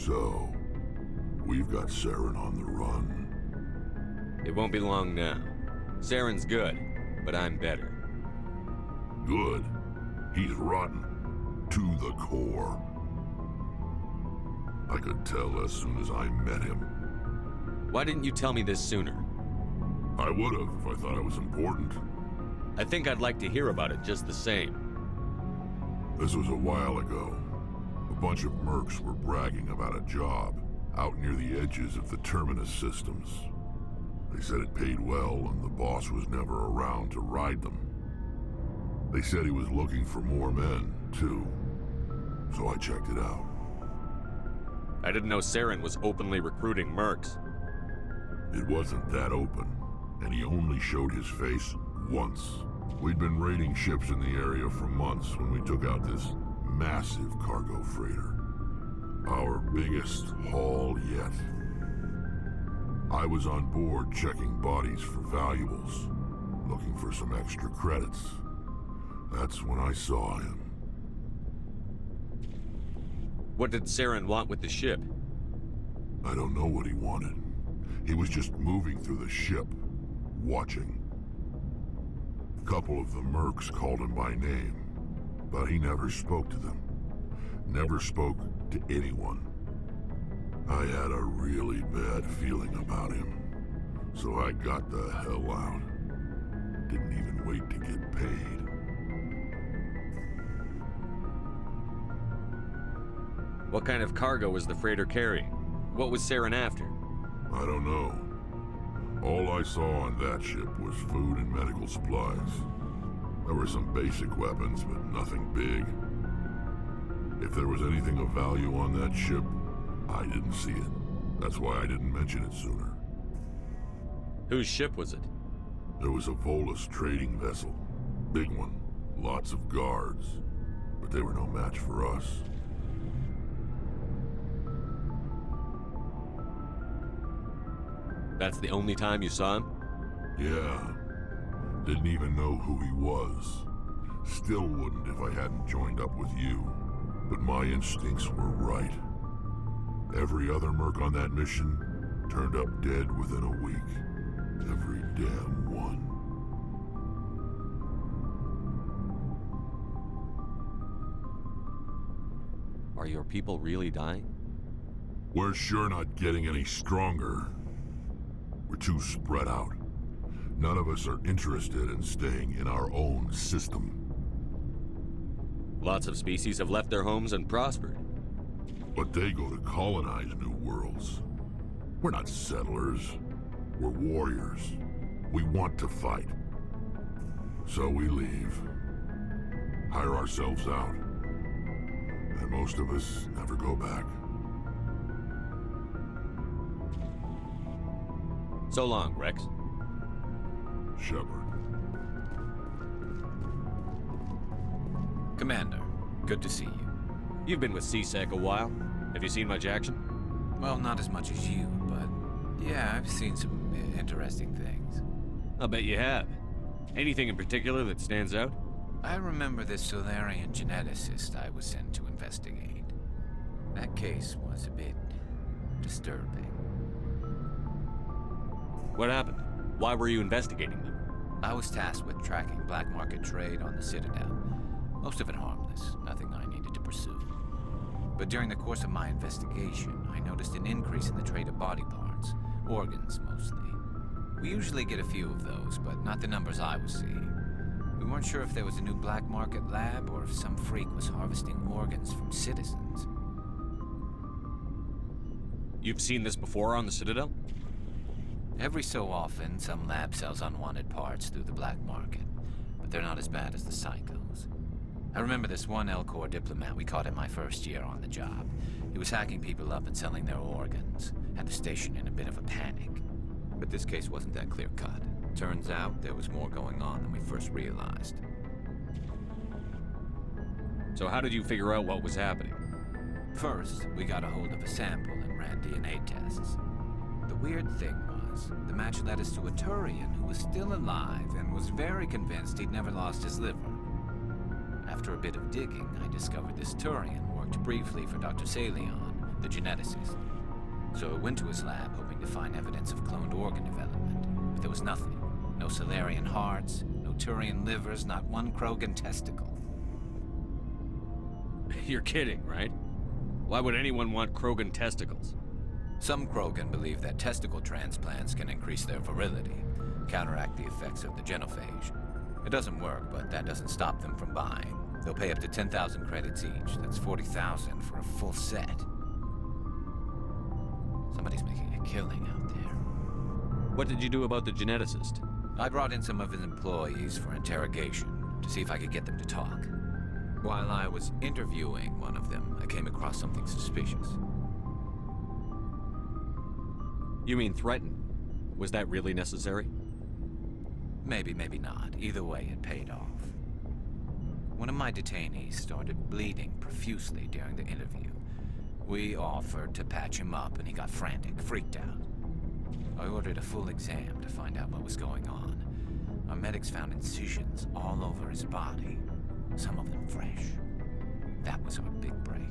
So, we've got Saren on the run. It won't be long now. Saren's good, but I'm better. Good? He's rotten. To the core. I could tell as soon as I met him. Why didn't you tell me this sooner? I would've if I thought it was important. I think I'd like to hear about it just the same. This was a while ago. A bunch of mercs were bragging about a job out near the edges of the Terminus systems. They said it paid well and the boss was never around to ride them. They said he was looking for more men, too. So I checked it out. I didn't know Saren was openly recruiting mercs. It wasn't that open, and he only showed his face once. We'd been raiding ships in the area for months when we took out this massive cargo freighter. Our biggest haul yet. I was on board checking bodies for valuables, looking for some extra credits. That's when I saw him. What did Saren want with the ship? I don't know what he wanted. He was just moving through the ship, watching. A couple of the mercs called him by name, but he never spoke to them. Never spoke to anyone. I had a really bad feeling about him, so I got the hell out. Didn't even wait to get paid. What kind of cargo was the freighter carrying? What was Saren after? I don't know. All I saw on that ship was food and medical supplies. There were some basic weapons, but nothing big. If there was anything of value on that ship, I didn't see it. That's why I didn't mention it sooner. Whose ship was it? There was a Volus trading vessel. Big one. Lots of guards. But they were no match for us. That's the only time you saw him? Yeah. Didn't even know who he was. Still wouldn't if I hadn't joined up with you. But my instincts were right. Every other merc on that mission turned up dead within a week. Every damn one. Are your people really dying? We're sure not getting any stronger. We're too spread out. None of us are interested in staying in our own system. Lots of species have left their homes and prospered. But they go to colonize new worlds. We're not settlers. We're warriors. We want to fight. So we leave. Hire ourselves out. And most of us never go back. So long, Rex. Shepard. Commander, good to see you. You've been with CSEC a while. Have you seen much action? Well, not as much as you, but yeah, I've seen some interesting things. I'll bet you have. Anything in particular that stands out? I remember this Solarian geneticist I was sent to investigate. That case was a bit disturbing. What happened? Why were you investigating them? I was tasked with tracking black market trade on the Citadel. Most of it harmless, nothing I needed to pursue. But during the course of my investigation, I noticed an increase in the trade of body parts, organs mostly. We usually get a few of those, but not the numbers I was seeing. We weren't sure if there was a new black market lab or if some freak was harvesting organs from citizens. You've seen this before on the Citadel? Every so often, some lab sells unwanted parts through the black market, but they're not as bad as the psychos. I remember this one Elcor diplomat we caught in my first year on the job. He was hacking people up and selling their organs, had the station in a bit of a panic. But this case wasn't that clear-cut. Turns out there was more going on than we first realized. So how did you figure out what was happening? First, we got a hold of a sample and ran DNA tests. The weird thing was, the match led us to a Turian who was still alive and was very convinced he'd never lost his liver. After a bit of digging, I discovered this Turian worked briefly for Dr. Salion, the geneticist. So I went to his lab hoping to find evidence of cloned organ development, but there was nothing. No Solarian hearts, no Turian livers, not one Krogan testicle. You're kidding, right? Why would anyone want Krogan testicles? Some Krogan believe that testicle transplants can increase their virility, counteract the effects of the genophage. It doesn't work, but that doesn't stop them from buying. They'll pay up to 10,000 credits each. That's 40,000 for a full set. Somebody's making a killing out there. What did you do about the geneticist? I brought in some of his employees for interrogation to see if I could get them to talk. While I was interviewing one of them, I came across something suspicious. You mean threatened? Was that really necessary? Maybe, maybe not. Either way, it paid off. One of my detainees started bleeding profusely during the interview. We offered to patch him up, and he got frantic, freaked out. I ordered a full exam to find out what was going on. Our medics found incisions all over his body, some of them fresh. That was our big break.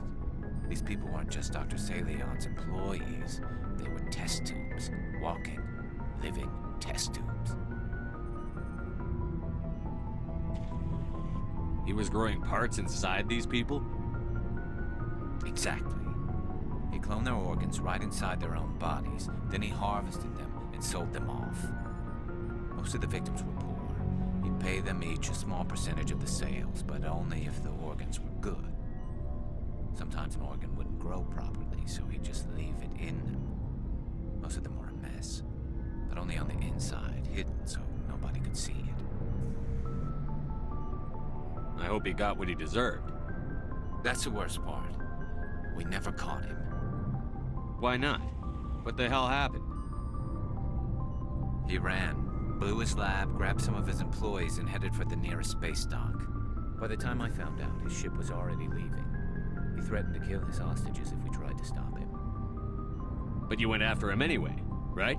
These people weren't just Dr. Salion's employees. They were test tubes, walking, living test tubes. He was growing parts inside these people? Exactly. He cloned their organs right inside their own bodies. Then he harvested them and sold them off. Most of the victims were poor. He'd pay them each a small percentage of the sales, but only if the organs were good. Sometimes an organ wouldn't grow properly, so he'd just leave it in them. Most of them were a mess, but only on the inside, hidden so nobody could see it. I hope he got what he deserved. That's the worst part. We never caught him. Why not? What the hell happened? He ran, blew his lab, grabbed some of his employees, and headed for the nearest space dock. By the time I found out, his ship was already leaving. He threatened to kill his hostages if we tried to stop him. But you went after him anyway, right?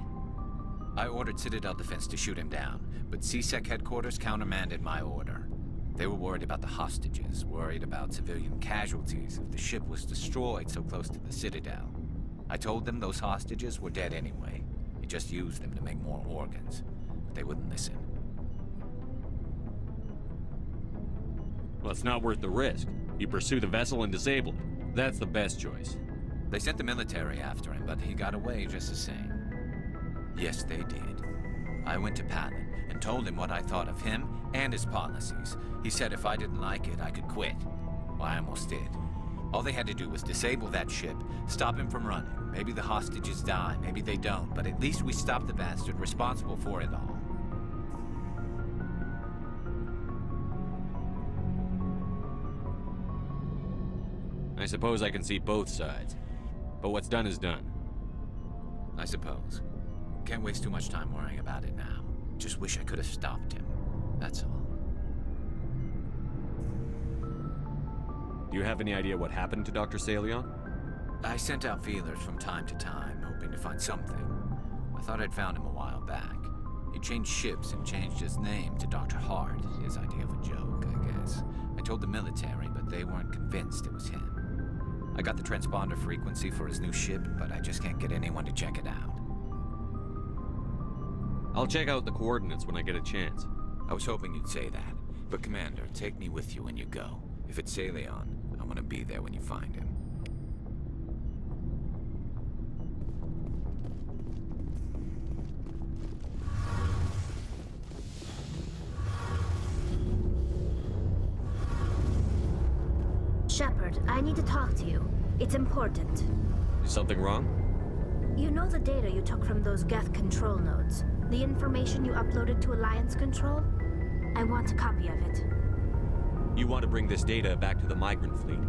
I ordered Citadel Defense to shoot him down, but CSEC headquarters countermanded my order. They were worried about the hostages, worried about civilian casualties if the ship was destroyed so close to the Citadel. I told them those hostages were dead anyway. He just used them to make more organs. But they wouldn't listen. Well, it's not worth the risk. You pursue the vessel and disable it. That's the best choice. They sent the military after him, but he got away just the same. Yes, they did. I went to Palin and told him what I thought of him and his policies. He said if I didn't like it, I could quit. Well, I almost did. All they had to do was disable that ship, stop him from running. Maybe the hostages die, maybe they don't, but at least we stopped the bastard responsible for it all. I suppose I can see both sides. But what's done is done. I suppose. Can't waste too much time worrying about it now. Just wish I could have stopped him. That's all. Do you have any idea what happened to Dr. Salion? I sent out feelers from time to time, hoping to find something. I thought I'd found him a while back. He changed ships and changed his name to Dr. Hart, his idea of a joke, I guess. I told the military, but they weren't convinced it was him. I got the transponder frequency for his new ship, but I just can't get anyone to check it out. I'll check out the coordinates when I get a chance. I was hoping you'd say that. But Commander, take me with you when you go. If it's Salion, I want to be there when you find him. Shepard, I need to talk to you. It's important. Is something wrong? You know the data you took from those Geth control nodes? The information you uploaded to Alliance Control? I want a copy of it. You want to bring this data back to the migrant fleet?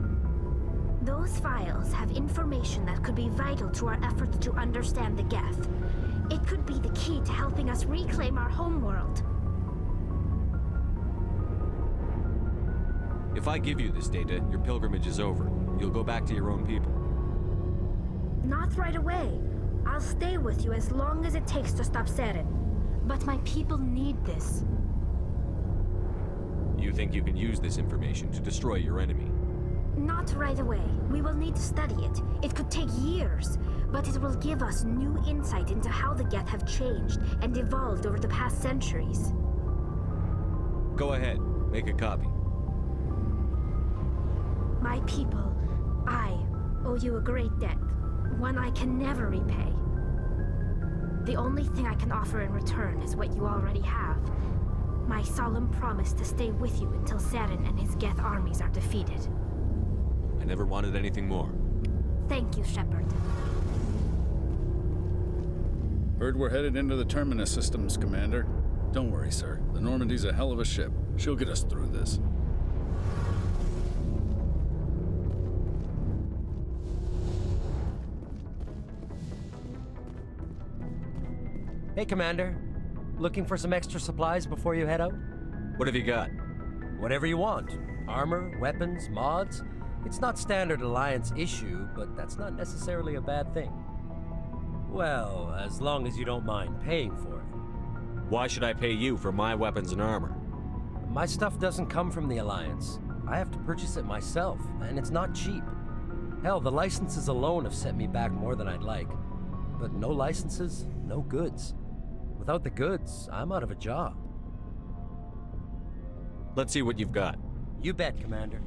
Those files have information that could be vital to our efforts to understand the Geth. It could be the key to helping us reclaim our homeworld. If I give you this data, your pilgrimage is over. You'll go back to your own people. Not right away. I'll stay with you as long as it takes to stop Saren. But my people need this. You think you can use this information to destroy your enemy? Not right away. We will need to study it. It could take years, but it will give us new insight into how the Geth have changed and evolved over the past centuries. Go ahead, make a copy. My people, I owe you a great debt, one I can never repay. The only thing I can offer in return is what you already have. My solemn promise to stay with you until Saren and his Geth armies are defeated. I never wanted anything more. Thank you, Shepard. Heard we're headed into the Terminus systems, Commander. Don't worry, sir. The Normandy's a hell of a ship. She'll get us through this. Hey, Commander. Looking for some extra supplies before you head out? What have you got? Whatever you want. Armor, weapons, mods. It's not standard Alliance issue, but that's not necessarily a bad thing. Well, as long as you don't mind paying for it. Why should I pay you for my weapons and armor? My stuff doesn't come from the Alliance. I have to purchase it myself, and it's not cheap. Hell, the licenses alone have set me back more than I'd like. But no licenses, no goods. Without the goods, I'm out of a job. Let's see what you've got. You bet, Commander.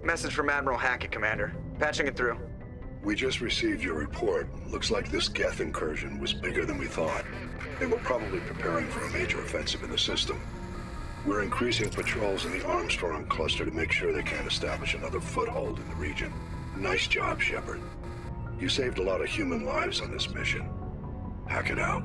Message from Admiral Hackett, Commander. Patching it through. We just received your report. Looks like this Geth incursion was bigger than we thought. They were probably preparing for a major offensive in the system. We're increasing patrols in the Armstrong cluster to make sure they can't establish another foothold in the region. Nice job, Shepard. You saved a lot of human lives on this mission. Hack it out.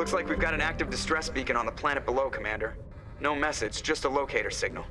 Looks like we've got an active distress beacon on the planet below, Commander. No message, just a locator signal.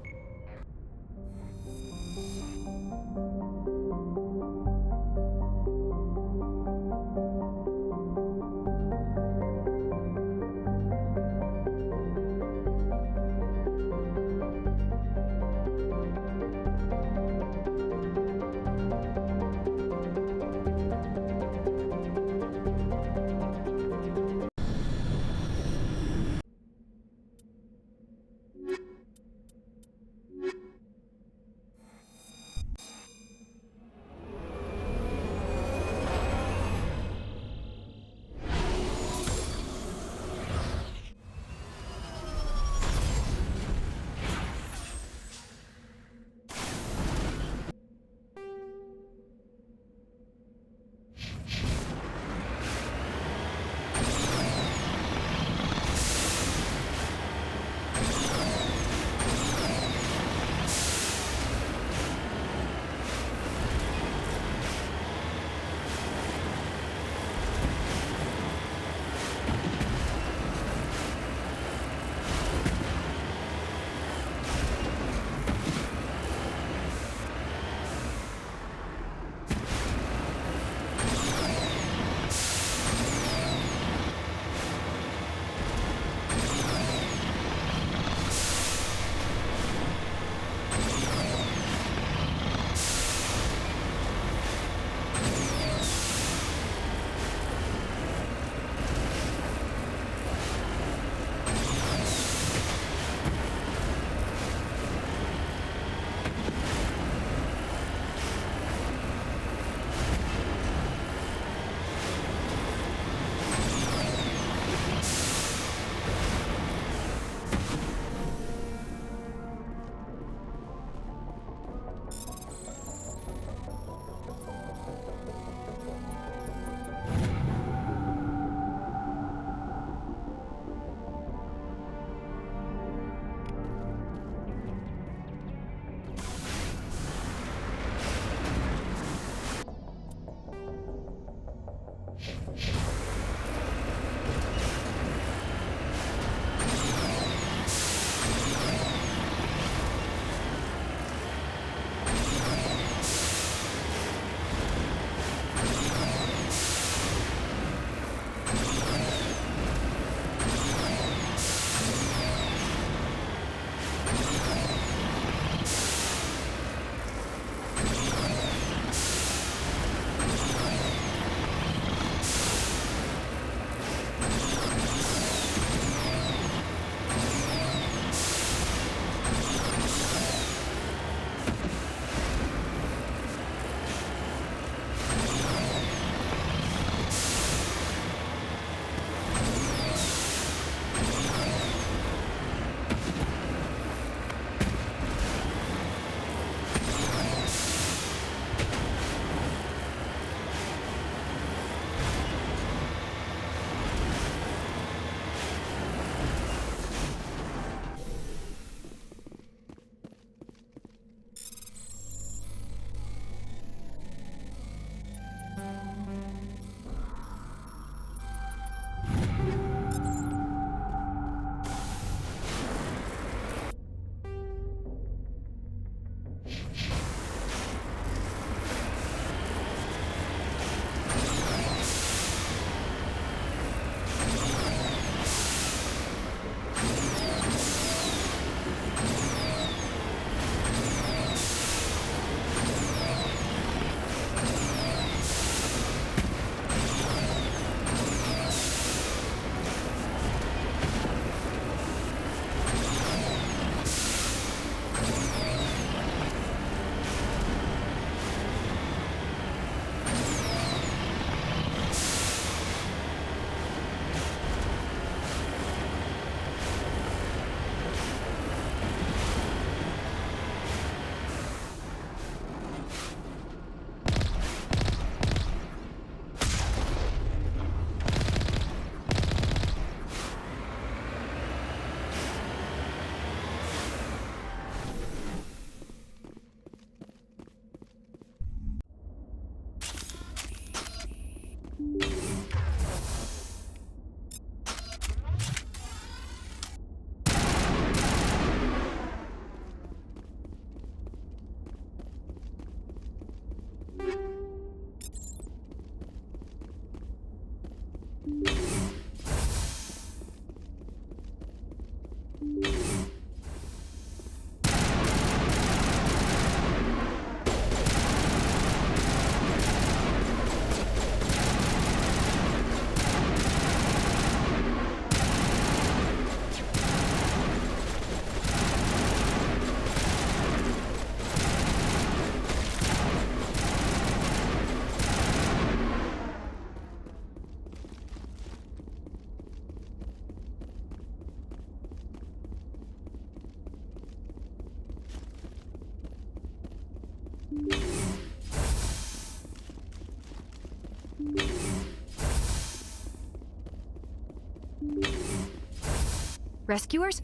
Rescuers?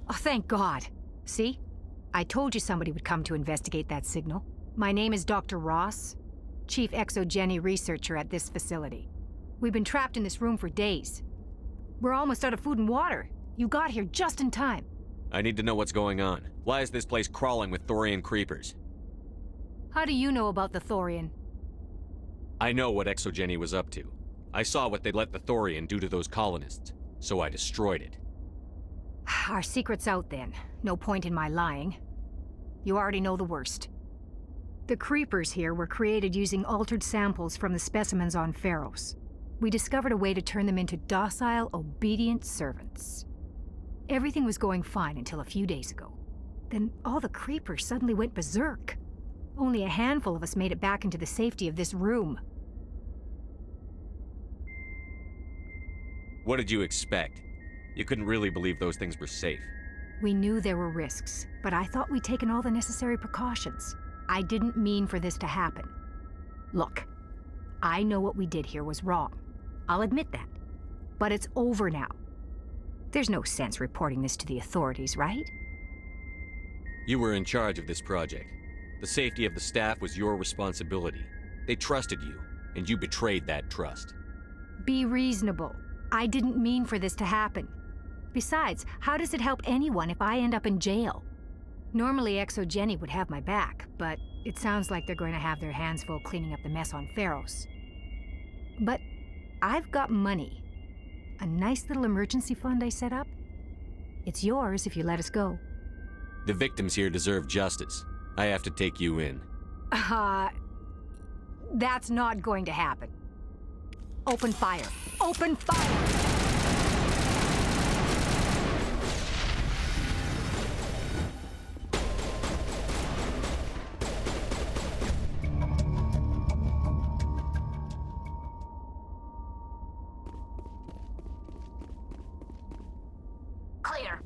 Oh, thank God. See? I told you somebody would come to investigate that signal. My name is Dr. Ross, Chief Exogeny Researcher at this facility. We've been trapped in this room for days. We're almost out of food and water. You got here just in time. I need to know what's going on. Why is this place crawling with Thorian creepers? How do you know about the Thorian? I know what Exogeny was up to. I saw what they let the Thorian do to those colonists, so I destroyed it. Our secret's out then. No point in my lying. You already know the worst. The creepers here were created using altered samples from the specimens on Pharos. We discovered a way to turn them into docile, obedient servants. Everything was going fine until a few days ago. Then all the creepers suddenly went berserk. Only a handful of us made it back into the safety of this room. What did you expect? You couldn't really believe those things were safe. We knew there were risks, but I thought we'd taken all the necessary precautions. I didn't mean for this to happen. Look, I know what we did here was wrong. I'll admit that. But it's over now. There's no sense reporting this to the authorities, right? You were in charge of this project. The safety of the staff was your responsibility. They trusted you, and you betrayed that trust. Be reasonable. I didn't mean for this to happen. Besides, how does it help anyone if I end up in jail? Normally Exogeny would have my back, but it sounds like they're going to have their hands full cleaning up the mess on Pharos. But I've got money. A nice little emergency fund I set up. It's yours if you let us go. The victims here deserve justice. I have to take you in. That's not going to happen. Open fire. Open fire! Clear.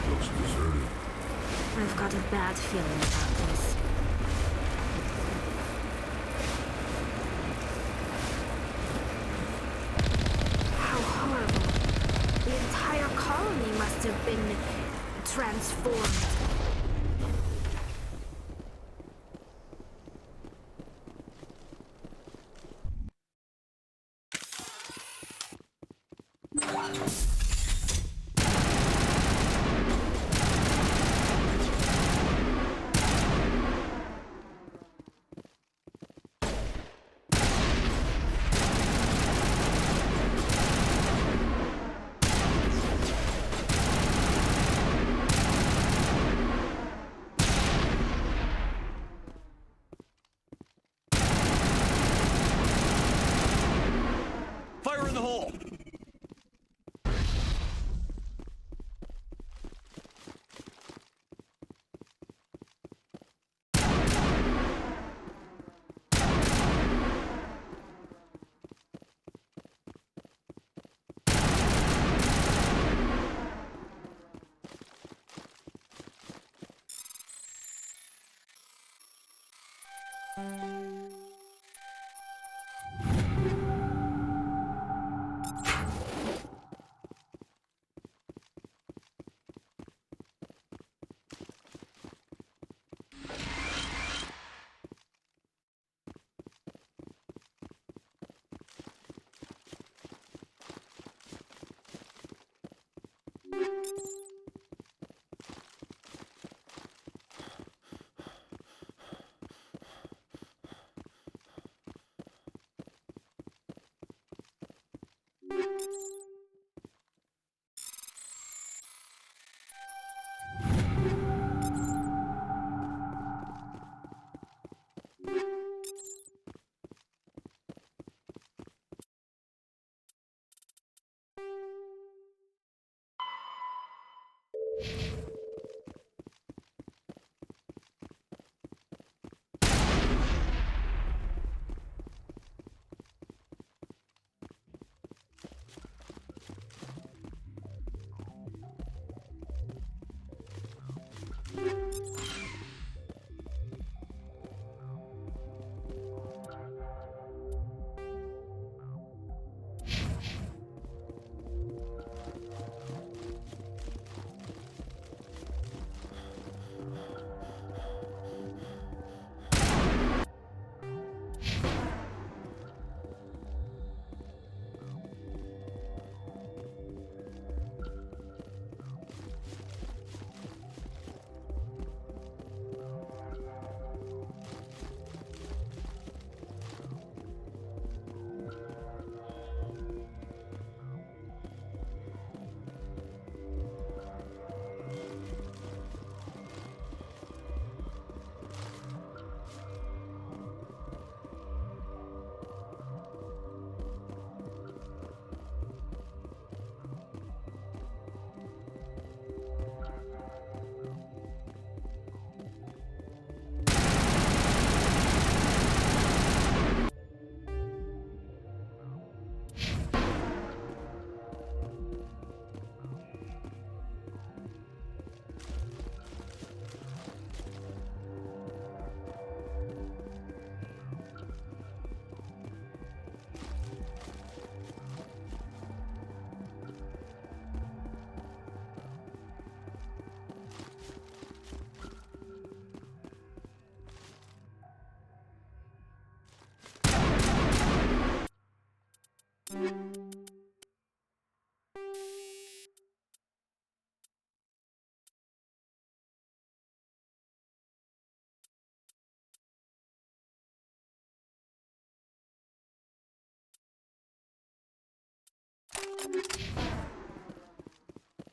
Looks deserted. I've got a bad feeling about this. How horrible. The entire colony must have been transformed. Fire in the hole!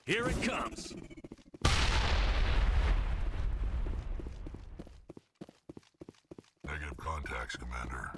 Here it comes! Negative contacts, Commander.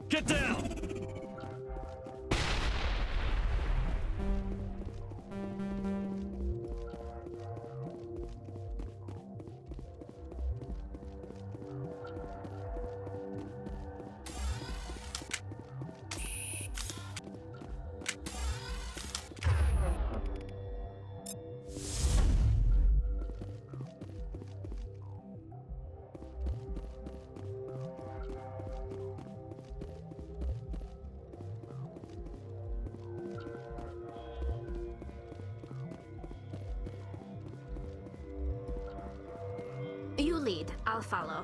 Get down! You lead, I'll follow.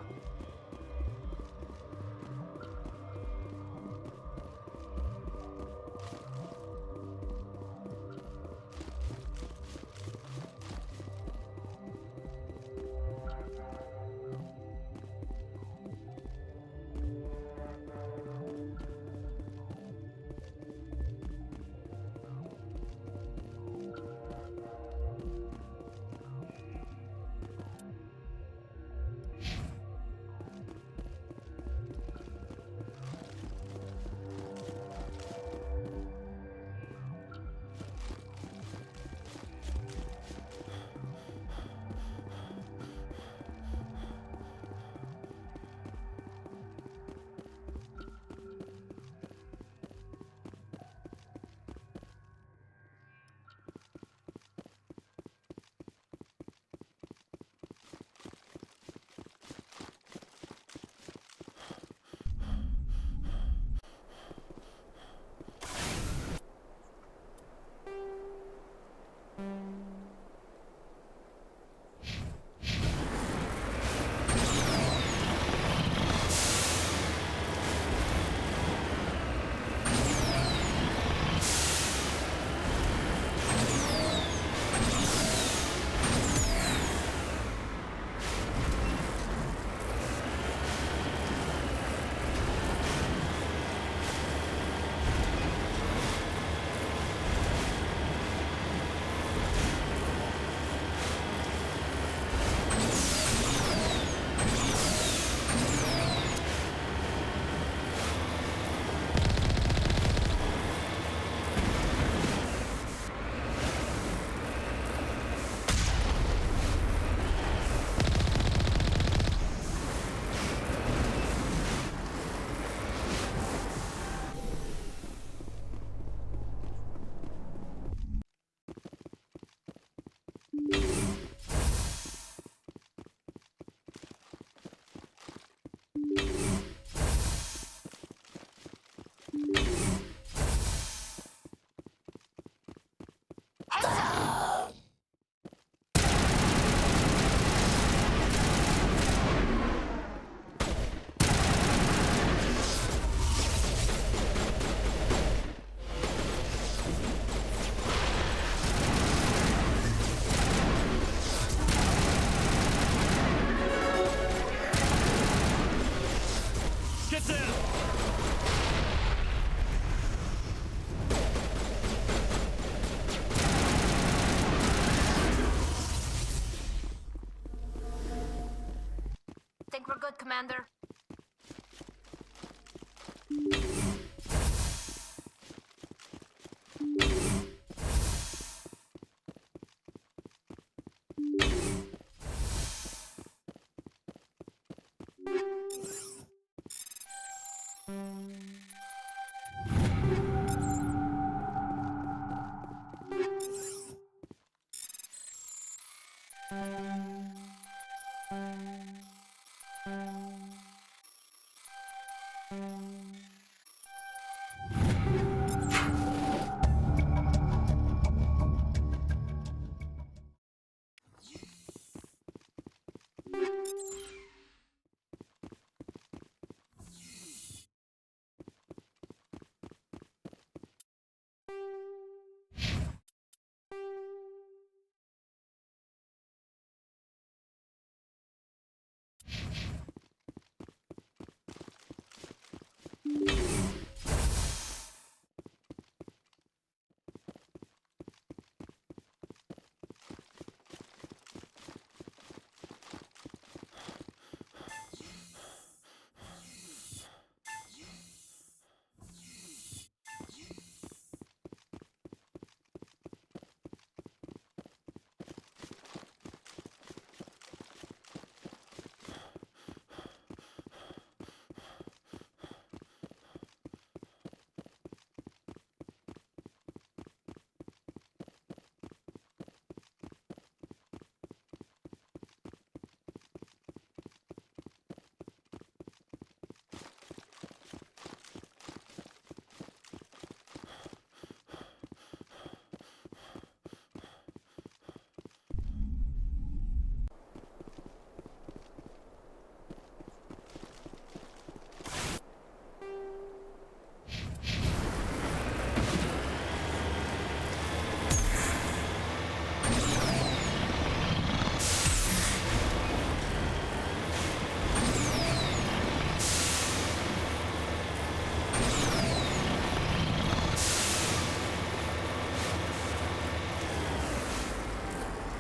Think we're good, Commander?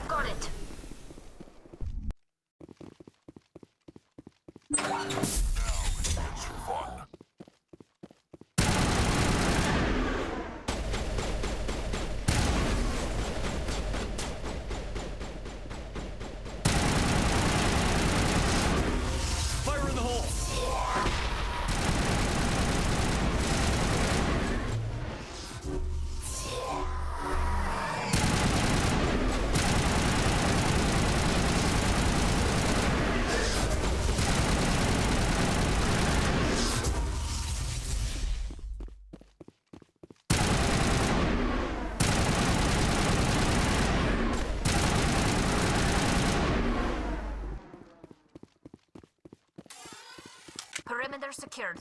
Got it. Now it gets fun. Fire in the hole! Perimeter secured.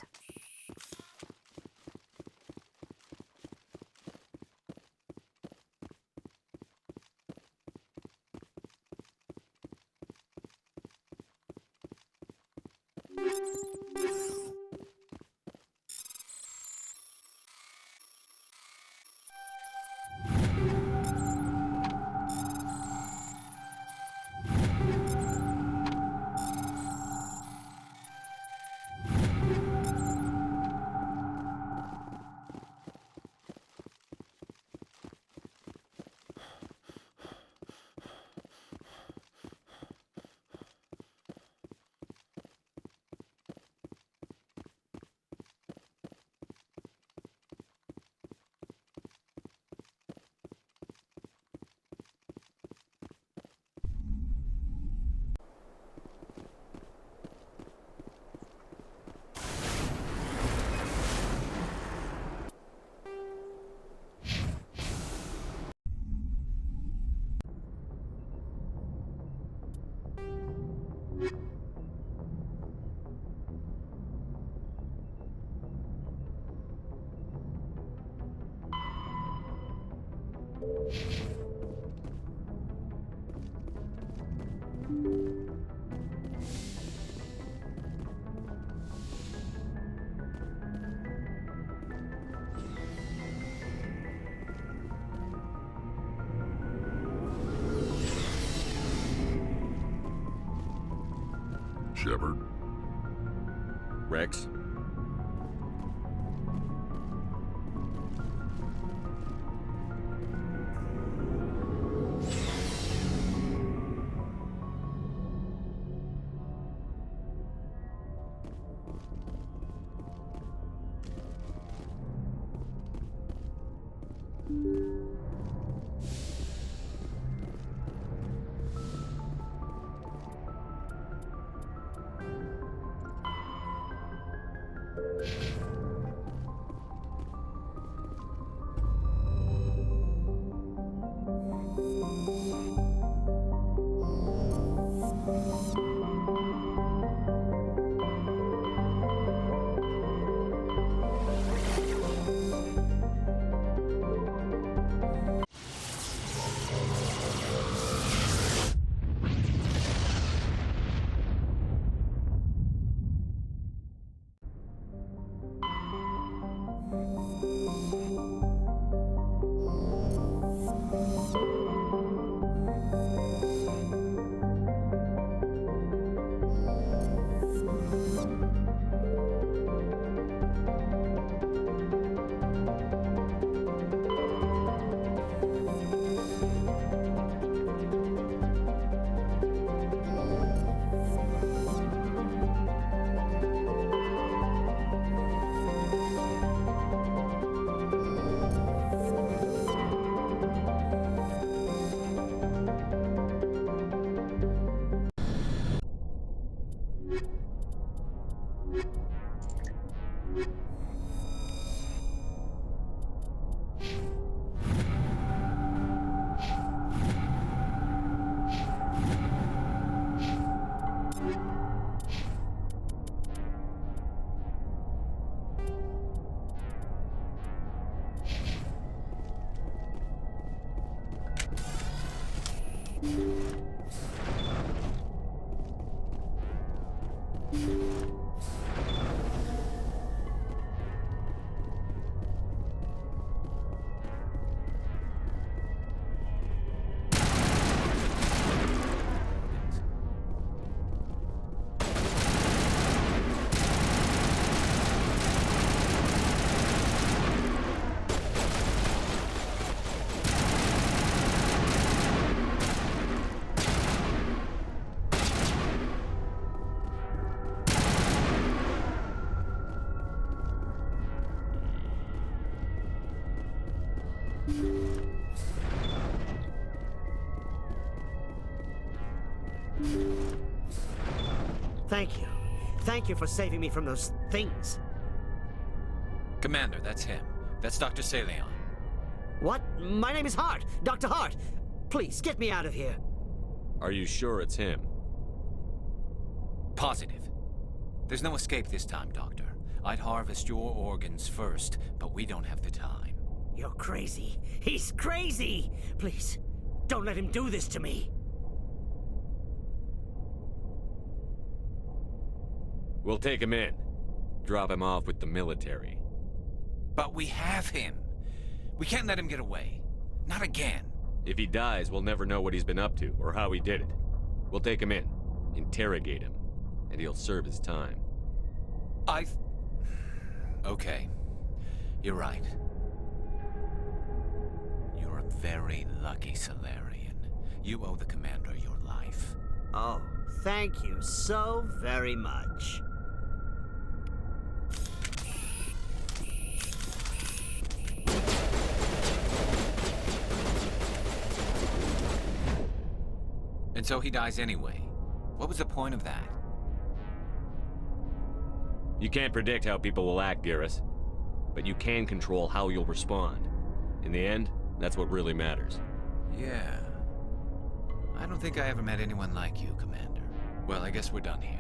Shepard? Rex? Thank you. Thank you for saving me from those things. Commander, that's him. That's Dr. Saleon. What? My name is Hart. Dr. Hart. Please, get me out of here. Are you sure it's him? Positive. There's no escape this time, Doctor. I'd harvest your organs first, but we don't have the time. You're crazy. He's crazy! Please, don't let him do this to me. We'll take him in. Drop him off with the military. But we have him. We can't let him get away. Not again. If he dies, we'll never know what he's been up to or how he did it. We'll take him in, interrogate him, and he'll serve his time. Okay. You're right. You're a very lucky Solarian. You owe the Commander your life. Oh, thank you so very much. And so he dies anyway. What was the point of that? You can't predict how people will act, Garrus. But you can control how you'll respond. In the end, that's what really matters. Yeah. I don't think I ever met anyone like you, Commander. Well, I guess we're done here.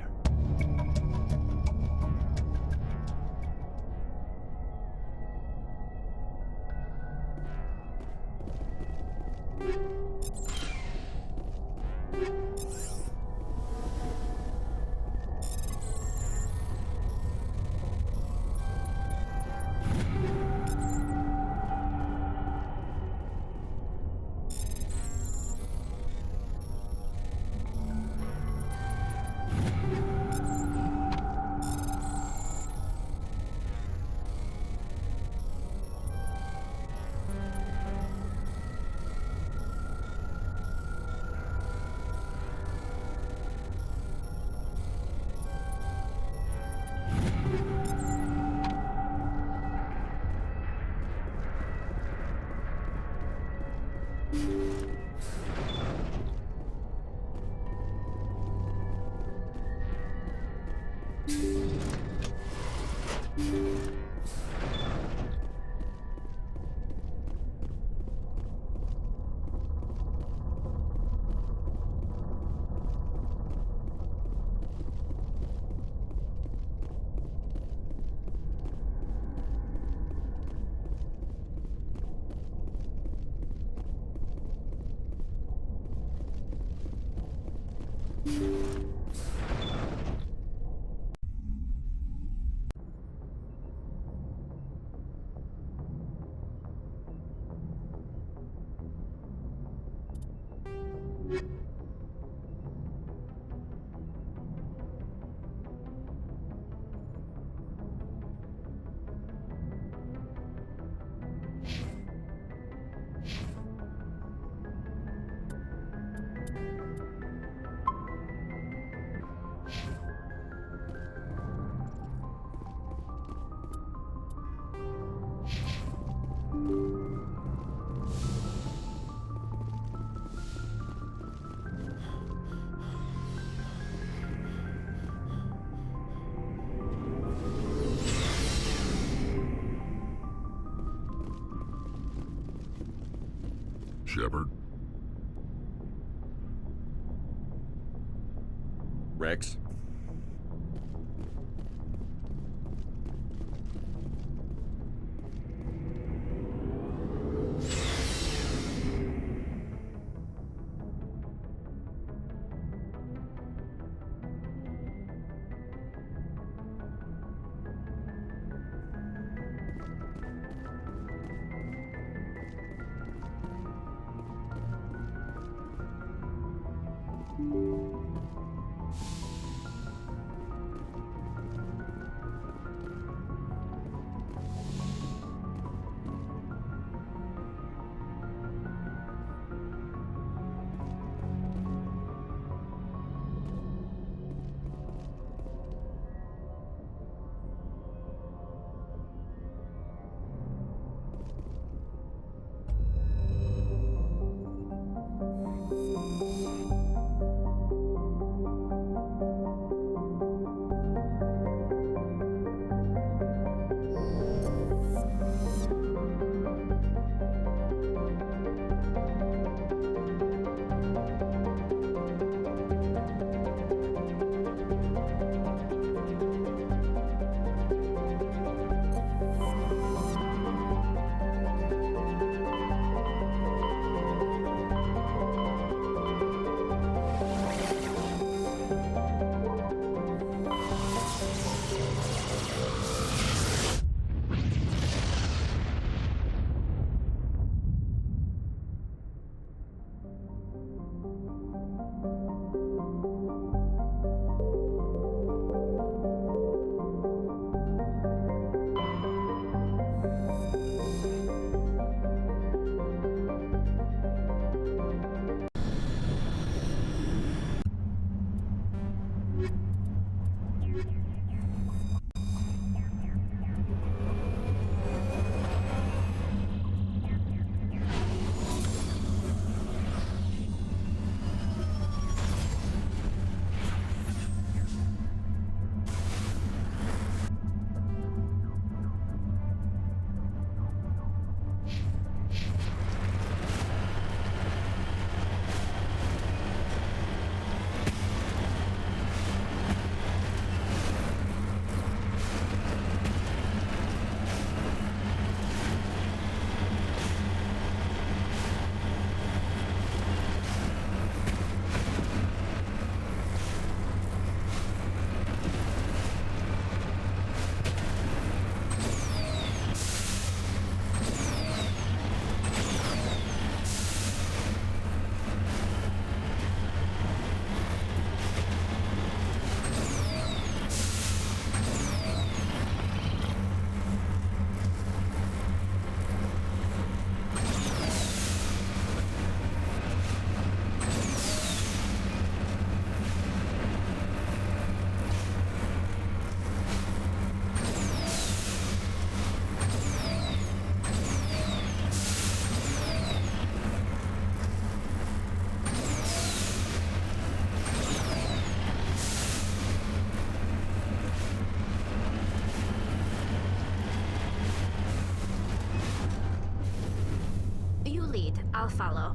Shepard? Rex? I'll follow.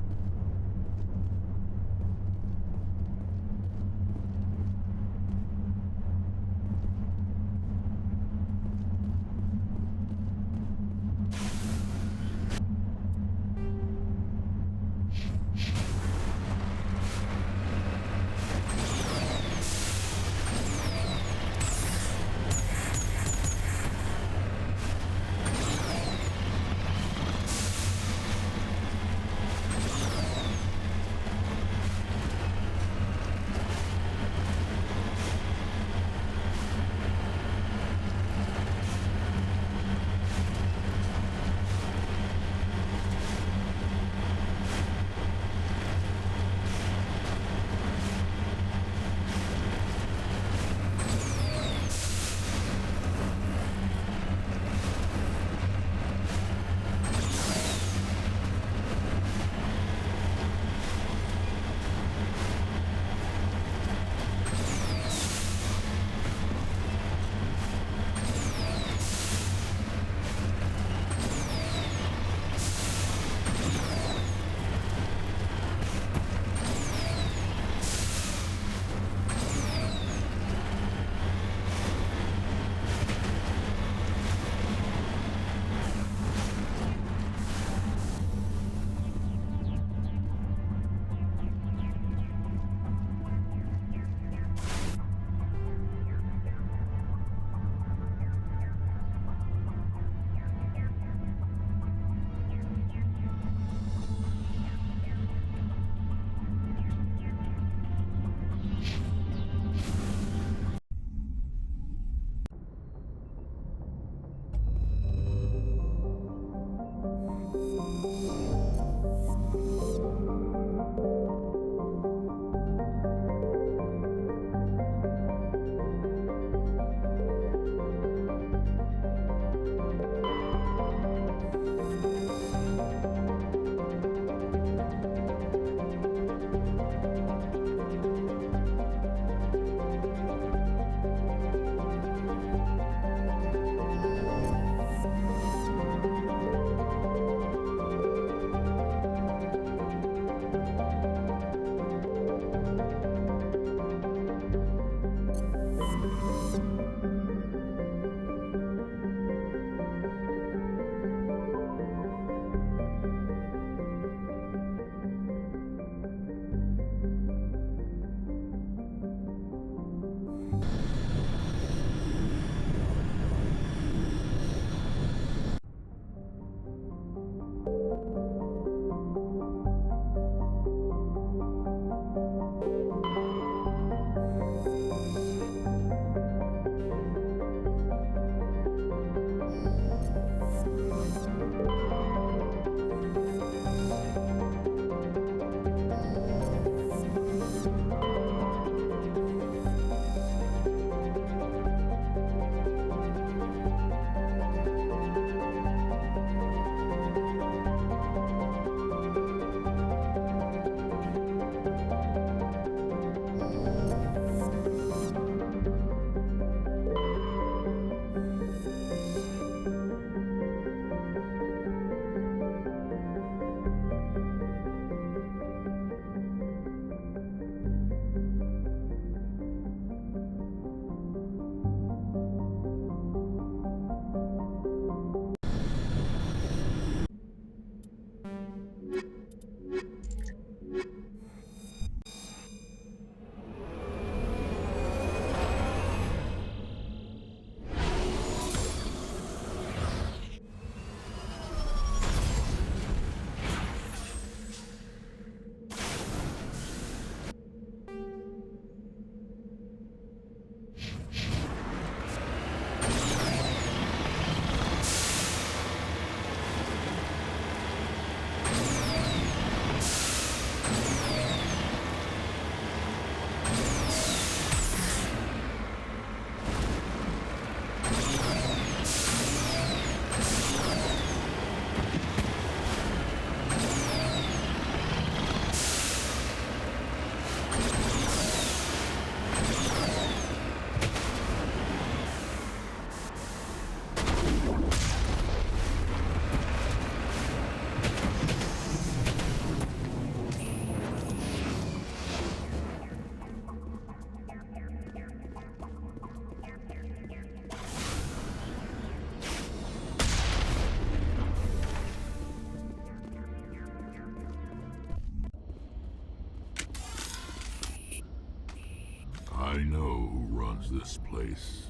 I know who runs this place.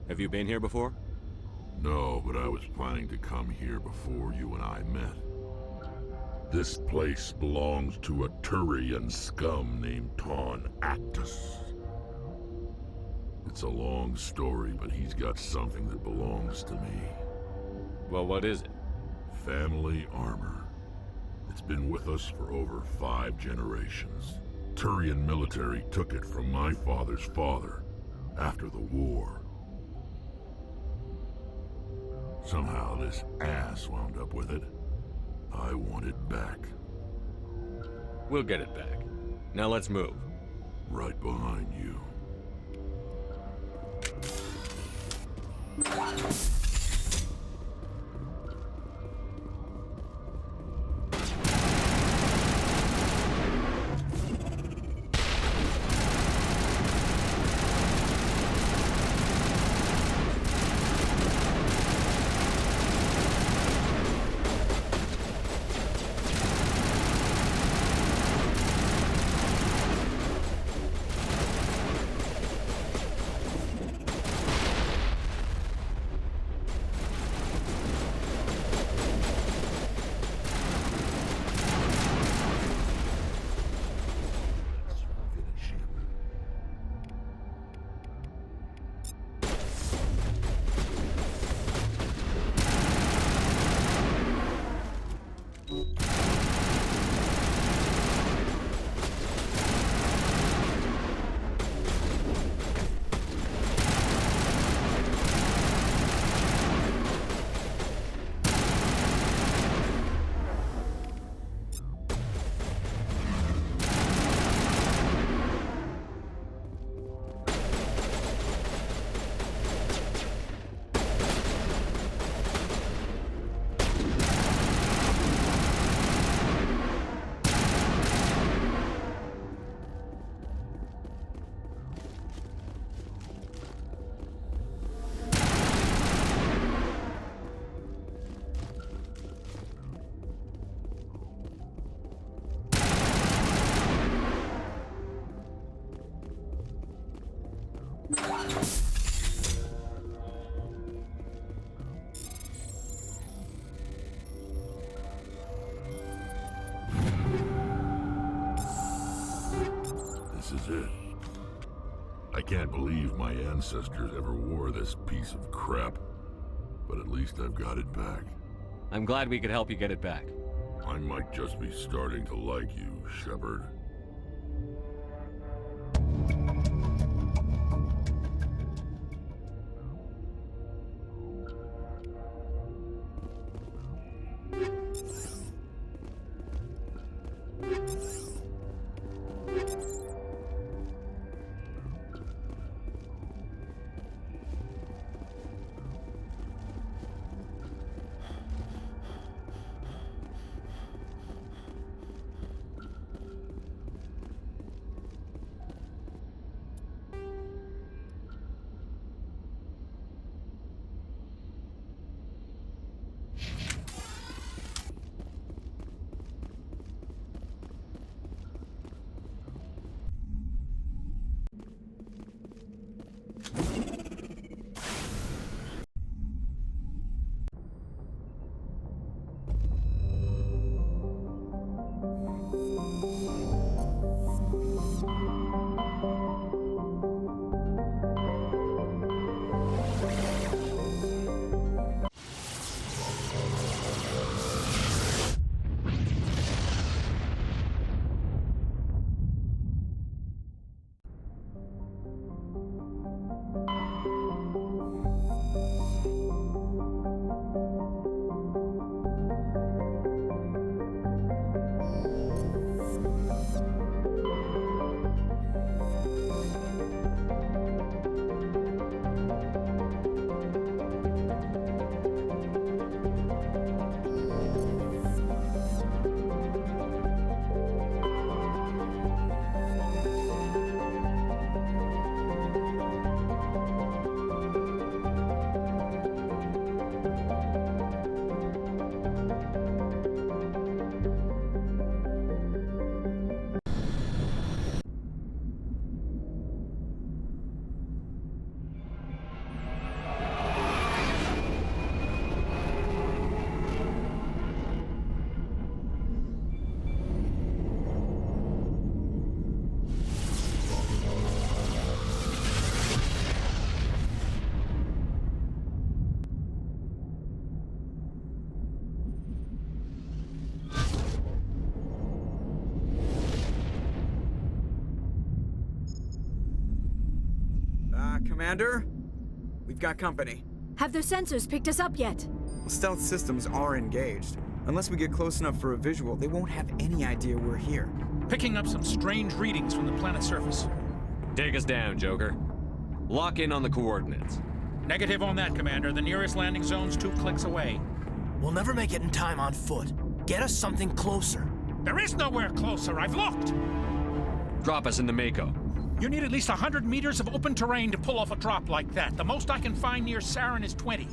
Have you been here before? No, but I was planning to come here before you and I met. This place belongs to a Turian scum named Ton Actus. It's a long story, but he's got something that belongs to me. Well, what is it? Family armor. It's been with us for over 5 generations. Turian military took it from my father's father after the war. Somehow this ass wound up with it. I want it back. We'll get it back. Now let's move. Right behind you. This is it. I can't believe my ancestors ever wore this piece of crap. But at least I've got it back. I'm glad we could help you get it back. I might just be starting to like you, Shepard. Commander? We've got company. Have their sensors picked us up yet? The stealth systems are engaged. Unless we get close enough for a visual, they won't have any idea we're here. Picking up some strange readings from the planet's surface. Take us down, Joker. Lock in on the coordinates. Negative on that, Commander. The nearest landing zone's 2 clicks away. We'll never make it in time on foot. Get us something closer. There is nowhere closer. I've looked. Drop us in the Mako. You need at least 100 meters of open terrain to pull off a drop like that. The most I can find near Saren is 20.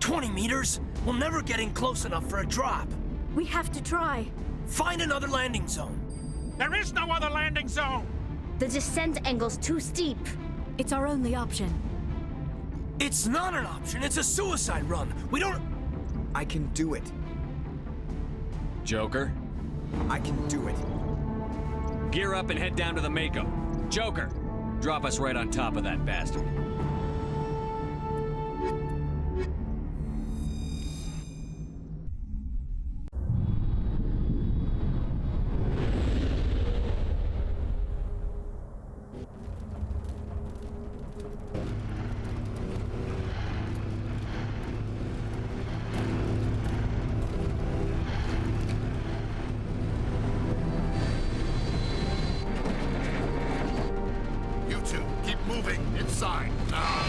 20 meters? We'll never get in close enough for a drop. We have to try. Find another landing zone. There is no other landing zone! The descent angle's too steep. It's our only option. It's not an option. It's a suicide run. We don't... I can do it. Joker, I can do it. gear up and head down to the Mako. Joker, drop us right on top of that bastard. You two, keep moving. Inside, now.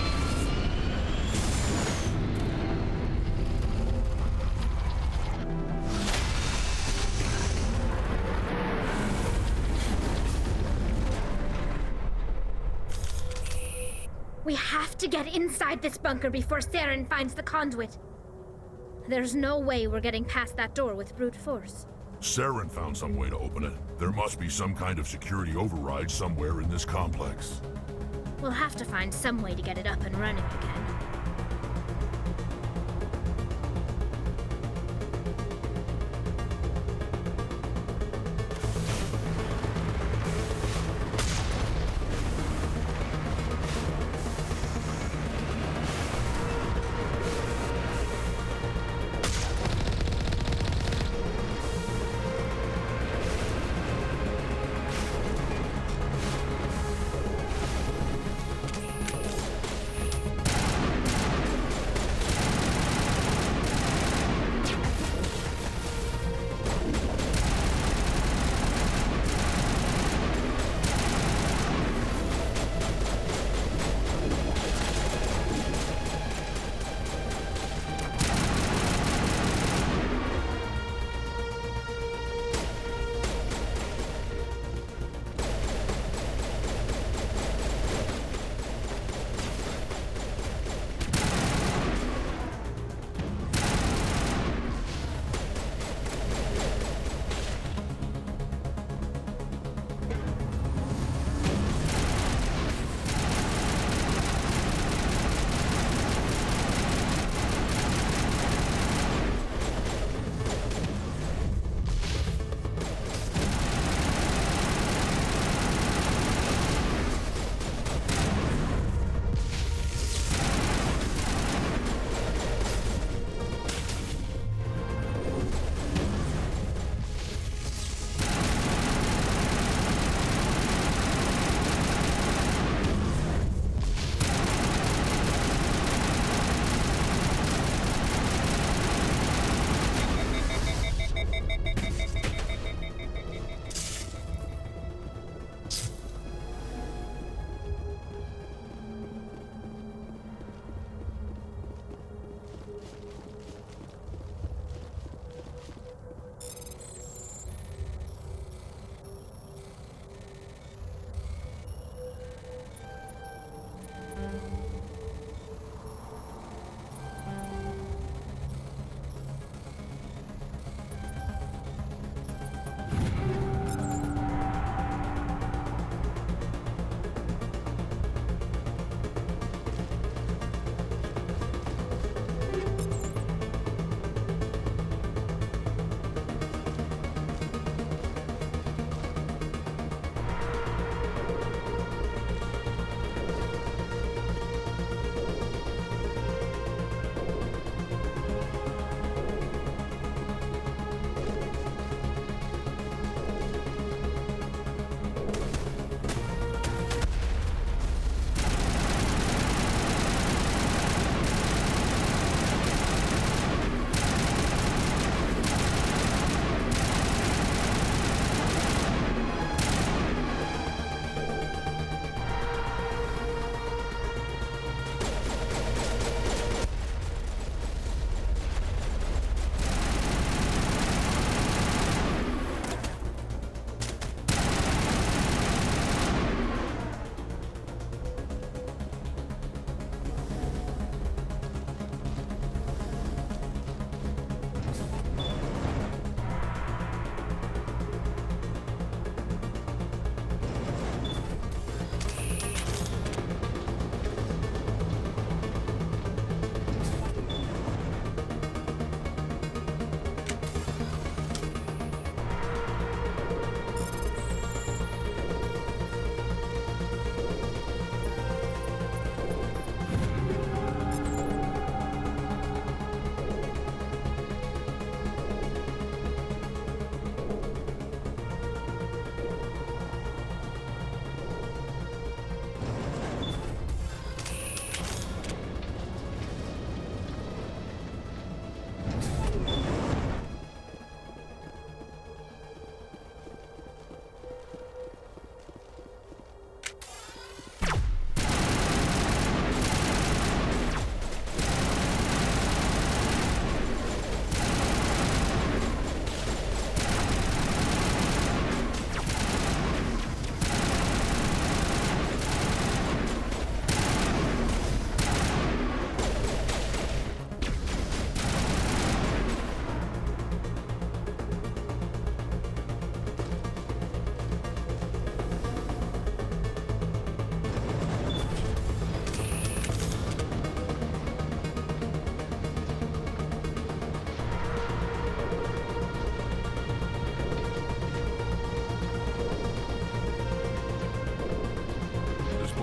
We have to get inside this bunker before Saren finds the conduit. There's no way we're getting past that door with brute force. Saren found some way to open it. There must be some kind of security override somewhere in this complex. We'll have to find some way to get it up and running again.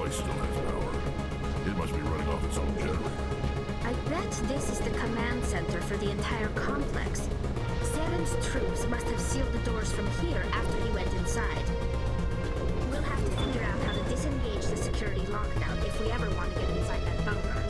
place still has power. It must be running off its own generator. I bet this is the command center for the entire complex. Saren's troops must have sealed the doors from here after he went inside. We'll have to figure out how to disengage the security lockdown if we ever want to get inside that bunker.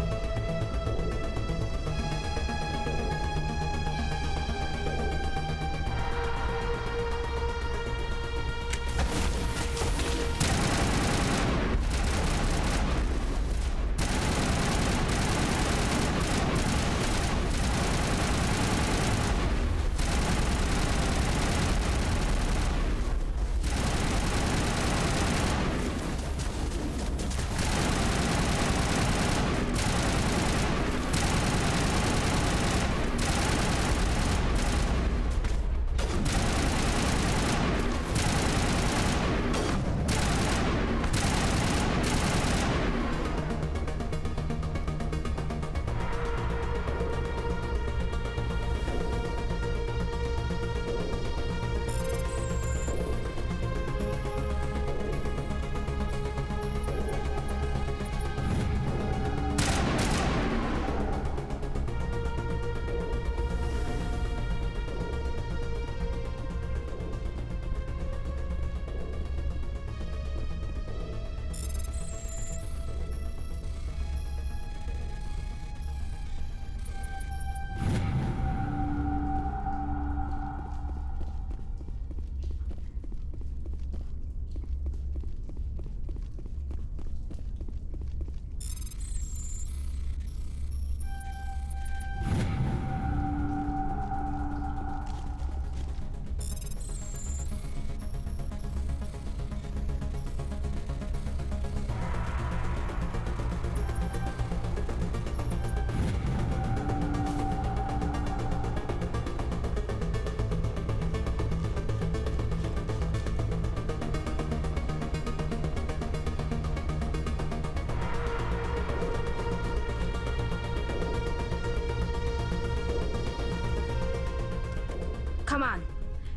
Come on.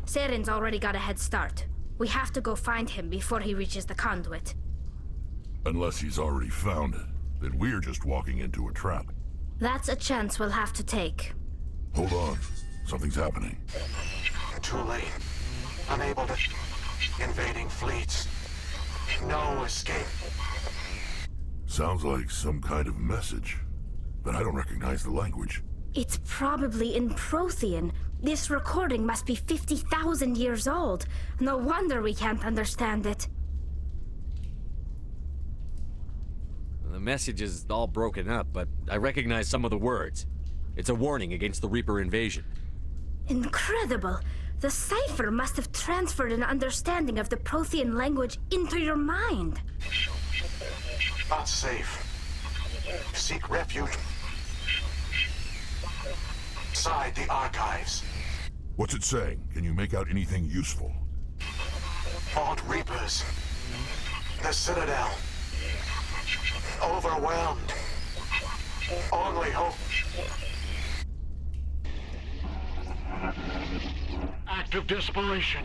Saren's already got a head start. We have to go find him before he reaches the conduit. Unless he's already found it, then we're just walking into a trap. That's a chance we'll have to take. Hold on. Something's happening. Too late. Unable to... Invading fleets. No escape. Sounds like some kind of message, but I don't recognize the language. It's probably in Prothean. This recording must be 50,000 years old. No wonder we can't understand it. The message is all broken up, but I recognize some of the words. It's a warning against the Reaper invasion. Incredible! The cipher must have transferred an understanding of the Prothean language into your mind. Not safe. Seek refuge. Inside the archives. What's it saying? Can you make out anything useful? Fought Reapers. The Citadel. Overwhelmed. Only hope. Act of desperation.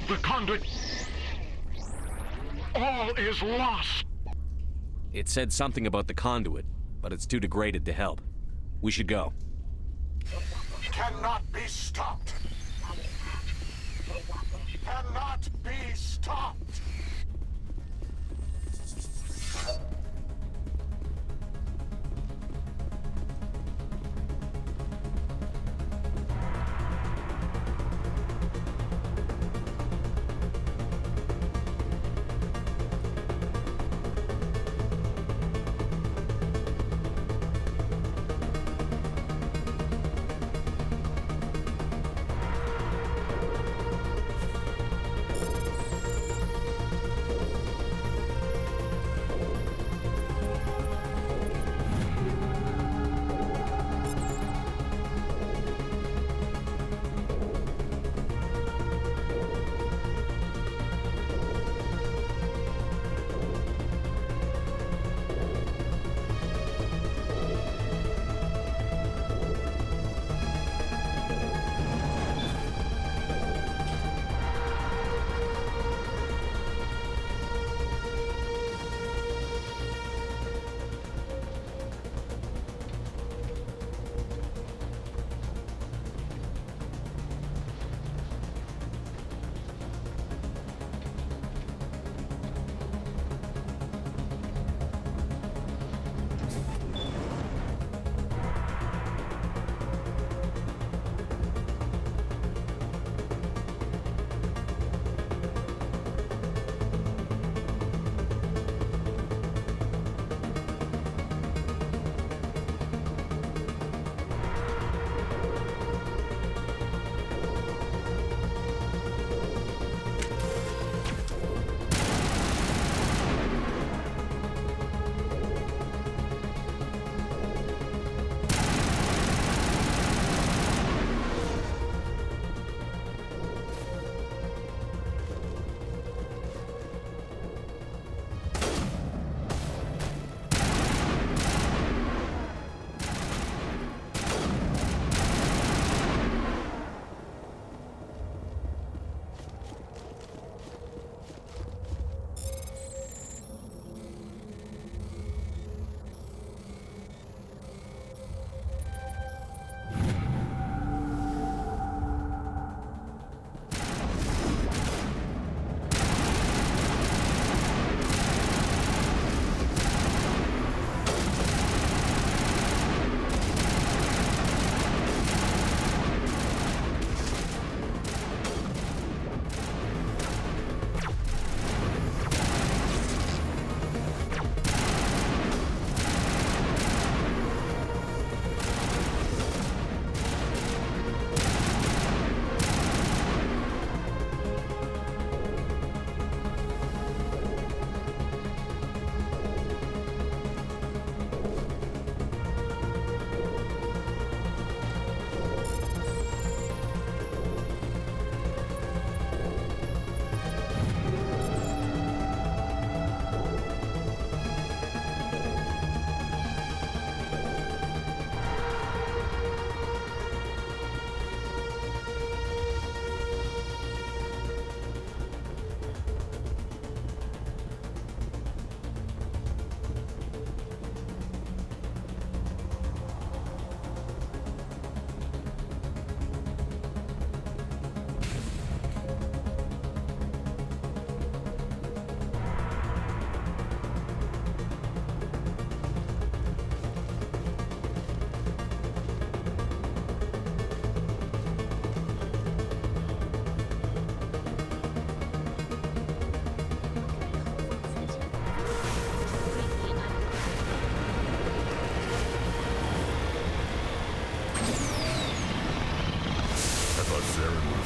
The conduit. All is lost. It said something about the conduit, but it's too degraded to help. We should go. Cannot be stopped. Cannot be stopped.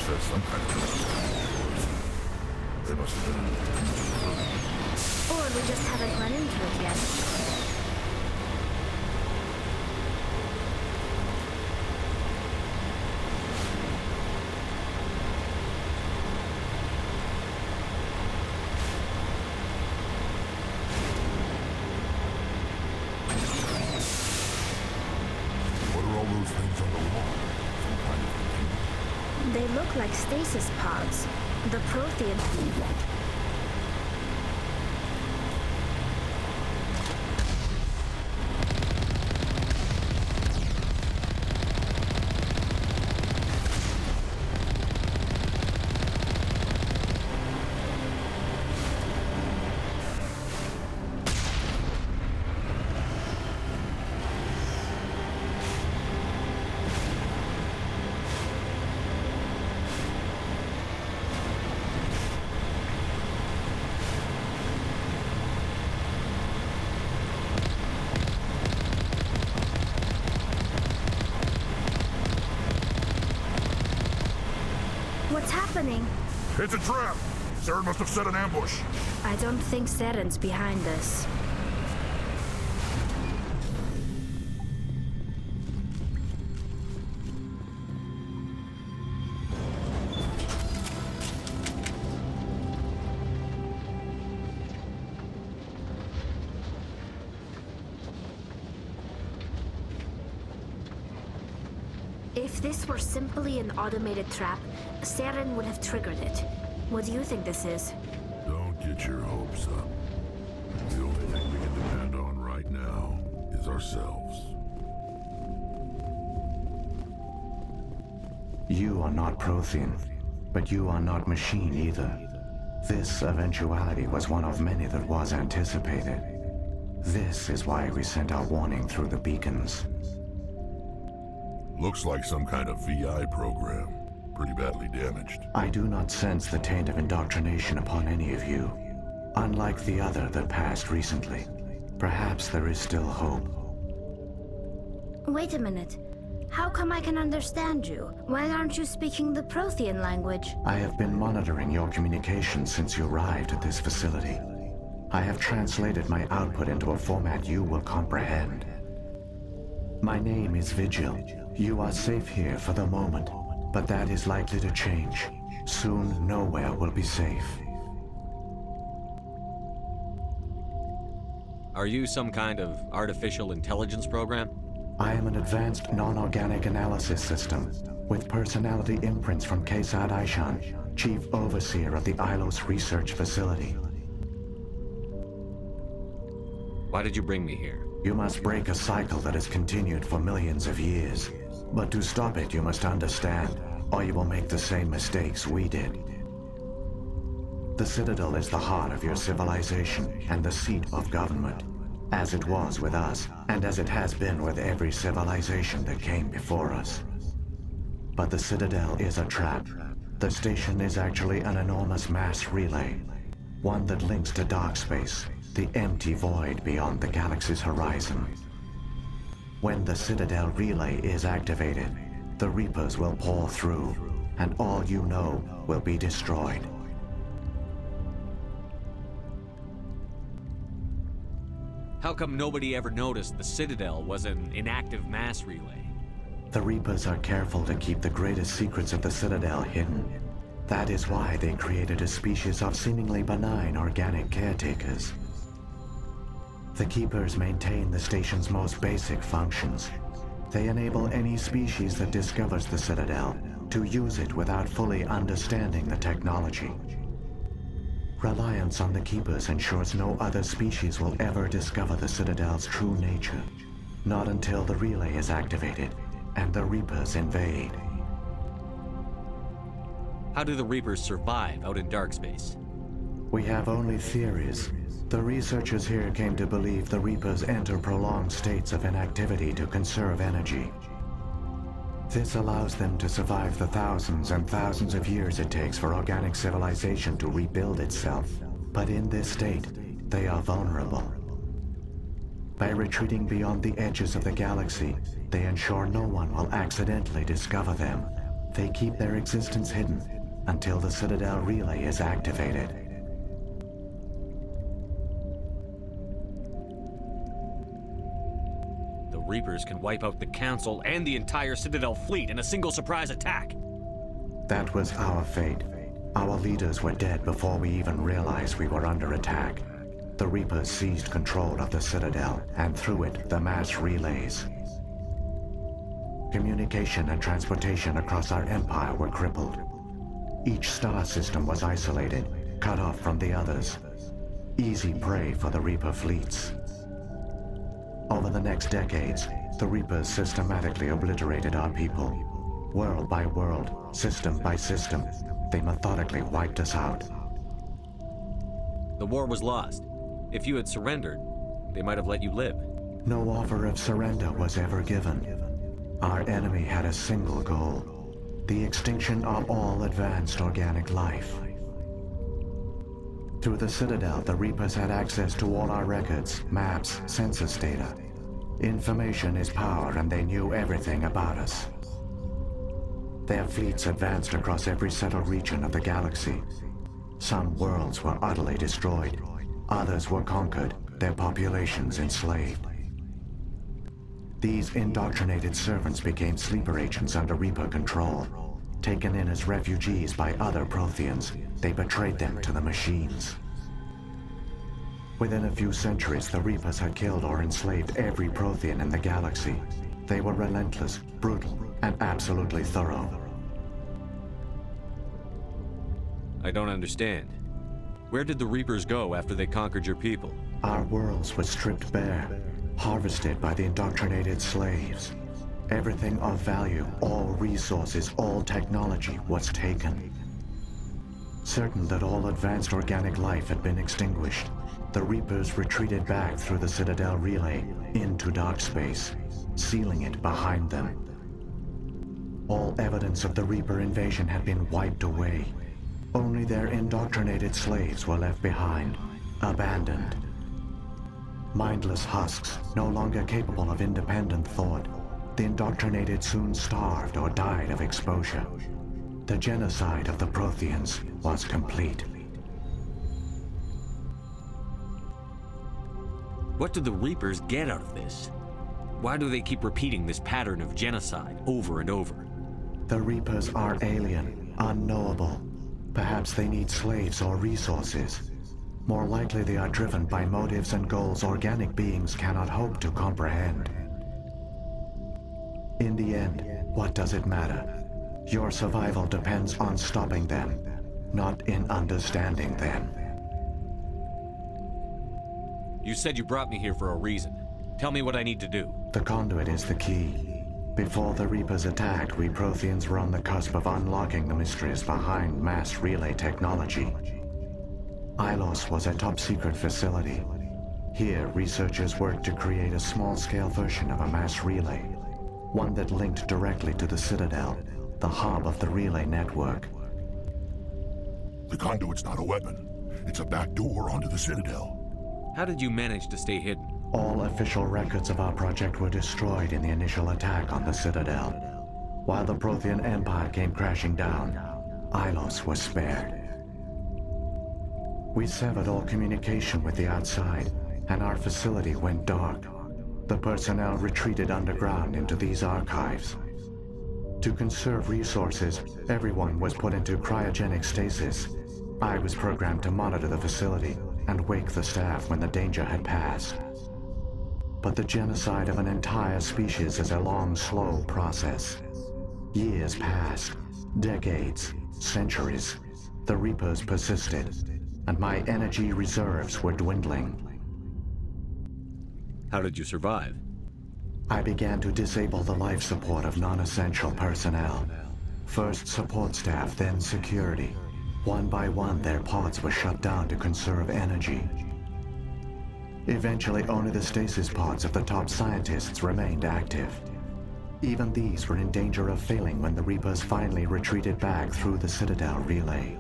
said some kind of... They must have been... Or we just haven't run into it yet. What are all those things on the wall? Some kind of container? They look like stasis pods. The Prothean... What's happening? It's a trap! Saren must have set an ambush. I don't think Saren's behind this. If this were simply an automated trap, Saren would have triggered it. What do you think this is? Don't get your hopes up. The only thing we can depend on right now is ourselves. You are not Prothean, but you are not machine either. This eventuality was one of many that was anticipated. This is why we sent our warning through the beacons. Looks like some kind of VI program. Pretty badly damaged. I do not sense the taint of indoctrination upon any of you. Unlike the other that passed recently. Perhaps there is still hope. Wait a minute. How come I can understand you? Why aren't you speaking the Prothean language? I have been monitoring your communications since you arrived at this facility. I have translated my output into a format you will comprehend. My name is Vigil. You are safe here for the moment, but that is likely to change. Soon, nowhere will be safe. Are you some kind of artificial intelligence program? I am an advanced non-organic analysis system, with personality imprints from Kesad Aishan, Chief Overseer of the Ilos Research Facility. Why did you bring me here? You must break a cycle that has continued for millions of years. But to stop it, you must understand, or you will make the same mistakes we did. The Citadel is the heart of your civilization and the seat of government, as it was with us, and as it has been with every civilization that came before us. But the Citadel is a trap. The station is actually an enormous mass relay, one that links to dark space, the empty void beyond the galaxy's horizon. When the Citadel relay is activated, the Reapers will pour through, and all you know will be destroyed. How come nobody ever noticed the Citadel was an inactive mass relay? The Reapers are careful to keep the greatest secrets of the Citadel hidden. That is why they created a species of seemingly benign organic caretakers. The Keepers maintain the station's most basic functions. They enable any species that discovers the Citadel to use it without fully understanding the technology. Reliance on the Keepers ensures no other species will ever discover the Citadel's true nature. Not until the relay is activated and the Reapers invade. How do the Reapers survive out in dark space? We have only theories. The researchers here came to believe the Reapers enter prolonged states of inactivity to conserve energy. This allows them to survive the thousands and thousands of years it takes for organic civilization to rebuild itself. But in this state, they are vulnerable. By retreating beyond the edges of the galaxy, they ensure no one will accidentally discover them. They keep their existence hidden until the Citadel relay is activated. The Reapers can wipe out the Council and the entire Citadel fleet in a single surprise attack. That was our fate. Our leaders were dead before we even realized we were under attack. The Reapers seized control of the Citadel, and through it, the mass relays. Communication and transportation across our empire were crippled. Each star system was isolated, cut off from the others. Easy prey for the Reaper fleets. Over the next decades, the Reapers systematically obliterated our people. World by world, system by system, they methodically wiped us out. The war was lost. If you had surrendered, they might have let you live. No offer of surrender was ever given. Our enemy had a single goal: the extinction of all advanced organic life. Through the Citadel, the Reapers had access to all our records, maps, census data. Information is power, and they knew everything about us. Their fleets advanced across every settled region of the galaxy. Some worlds were utterly destroyed. Others were conquered, their populations enslaved. These indoctrinated servants became sleeper agents under Reaper control. Taken in as refugees by other Protheans, they betrayed them to the machines. Within a few centuries, the Reapers had killed or enslaved every Prothean in the galaxy. They were relentless, brutal, and absolutely thorough. I don't understand. Where did the Reapers go after they conquered your people? Our worlds were stripped bare, harvested by the indoctrinated slaves. Everything of value, all resources, all technology was taken. Certain that all advanced organic life had been extinguished, the Reapers retreated back through the Citadel relay into dark space, sealing it behind them. All evidence of the Reaper invasion had been wiped away. Only their indoctrinated slaves were left behind, abandoned. Mindless husks, no longer capable of independent thought, the indoctrinated soon starved or died of exposure. The genocide of the Protheans was complete. What do the Reapers get out of this? Why do they keep repeating this pattern of genocide over and over? The Reapers are alien, unknowable. Perhaps they need slaves or resources. More likely they are driven by motives and goals organic beings cannot hope to comprehend. In the end, what does it matter? Your survival depends on stopping them, not in understanding them. You said you brought me here for a reason. Tell me what I need to do. The conduit is the key. Before the Reapers attacked, we Protheans were on the cusp of unlocking the mysteries behind mass relay technology. Ilos was a top-secret facility. Here, researchers worked to create a small-scale version of a mass relay, one that linked directly to the Citadel, the hub of the relay network. The conduit's not a weapon. It's a back door onto the Citadel. How did you manage to stay hidden? All official records of our project were destroyed in the initial attack on the Citadel. While the Prothean Empire came crashing down, Ilos was spared. We severed all communication with the outside, and our facility went dark. The personnel retreated underground into these archives. To conserve resources, everyone was put into cryogenic stasis. I was programmed to monitor the facility and wake the staff when the danger had passed. But the genocide of an entire species is a long, slow process. Years passed, decades, centuries. The Reapers persisted, and my energy reserves were dwindling. How did you survive? I began to disable the life support of non-essential personnel. First support staff, then security. One by one, their pods were shut down to conserve energy. Eventually, only the stasis pods of the top scientists remained active. Even these were in danger of failing when the Reapers finally retreated back through the Citadel relay.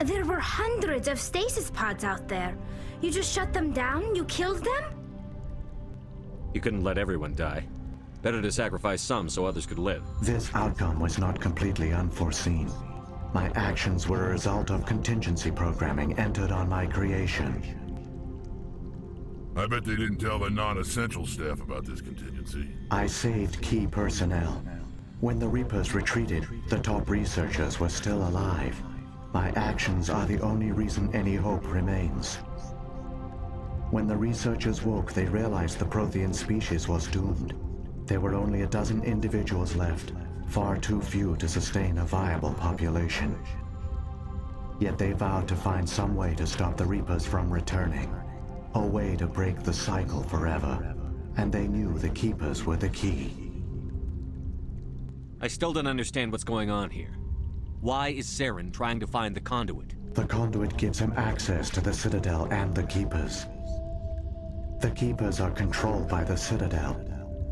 There were hundreds of stasis pods out there. You just shut them down? You killed them? You couldn't let everyone die. Better to sacrifice some so others could live. This outcome was not completely unforeseen. My actions were a result of contingency programming entered on my creation. I bet they didn't tell the non-essential staff about this contingency. I saved key personnel. When the Reapers retreated, the top researchers were still alive. My actions are the only reason any hope remains. When the researchers woke, they realized the Prothean species was doomed. There were only a dozen individuals left, far too few to sustain a viable population. Yet they vowed to find some way to stop the Reapers from returning. A way to break the cycle forever. And they knew the Keepers were the key. I still don't understand what's going on here. Why is Saren trying to find the conduit? The conduit gives him access to the Citadel and the Keepers. The Keepers are controlled by the Citadel.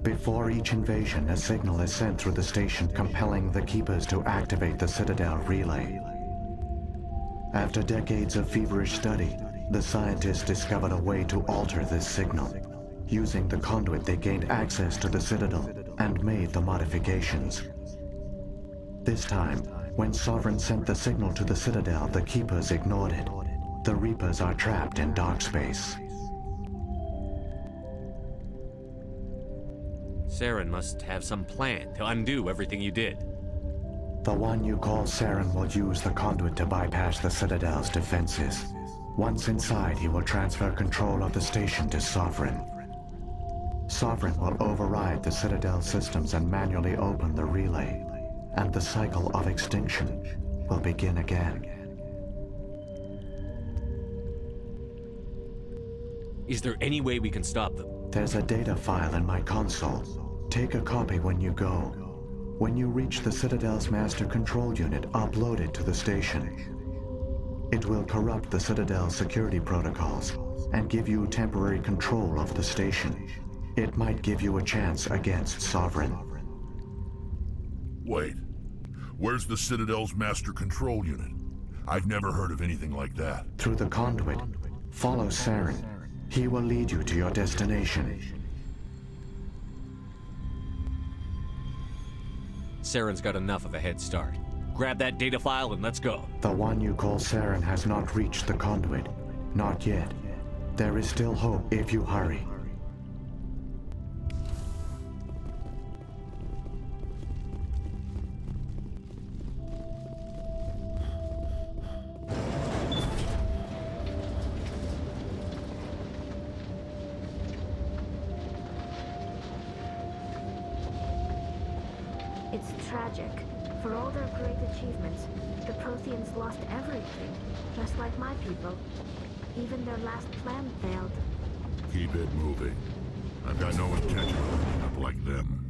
Before each invasion, a signal is sent through the station compelling the Keepers to activate the Citadel relay. After decades of feverish study, the scientists discovered a way to alter this signal. Using the conduit, they gained access to the Citadel and made the modifications. This time, when Sovereign sent the signal to the Citadel, the Keepers ignored it. The Reapers are trapped in dark space. Saren must have some plan to undo everything you did. The one you call Saren will use the conduit to bypass the Citadel's defenses. Once inside, he will transfer control of the station to Sovereign. Sovereign will override the Citadel systems and manually open the relay, and the cycle of extinction will begin again. Is there any way we can stop them? There's a data file in my console. Take a copy when you go. When you reach the Citadel's master control unit, upload it to the station. It will corrupt the Citadel's security protocols and give you temporary control of the station. It might give you a chance against Sovereign. Wait. Where's the Citadel's master control unit? I've never heard of anything like that. Through the conduit. Follow Saren. He will lead you to your destination. Saren's got enough of a head start. Grab that data file and let's go. The one you call Saren has not reached the conduit. Not yet. There is still hope if you hurry. It's tragic. For all their great achievements, the Protheans lost everything, just like my people. Even their last plan failed. Keep it moving. I've got no intention of ending up like them.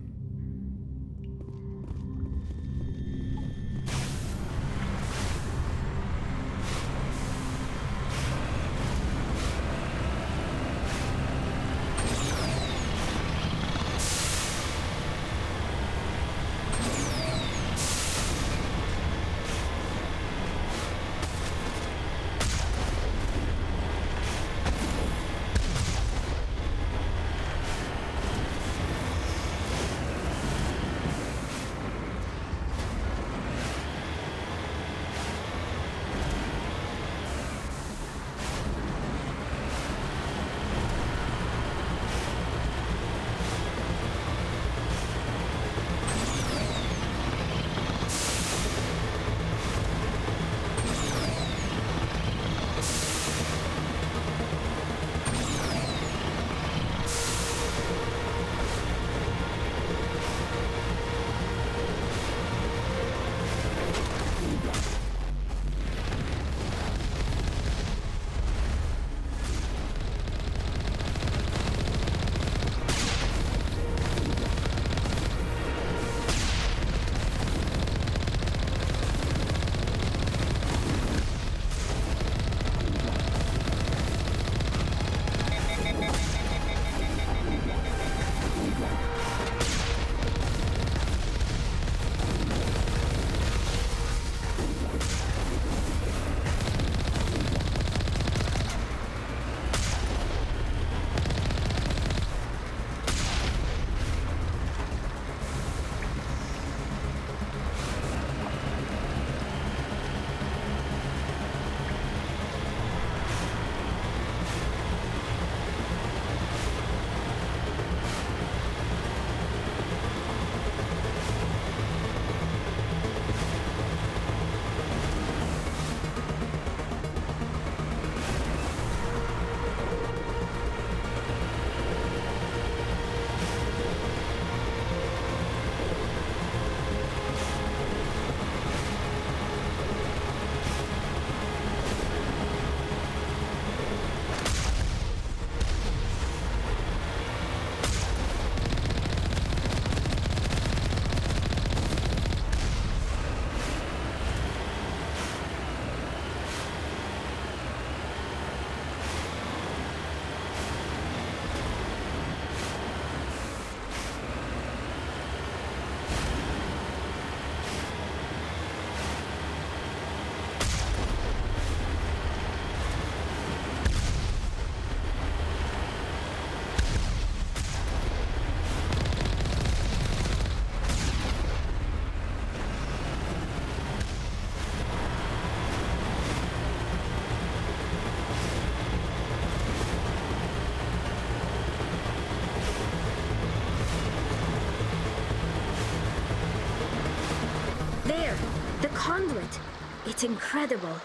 conduit. It's incredible.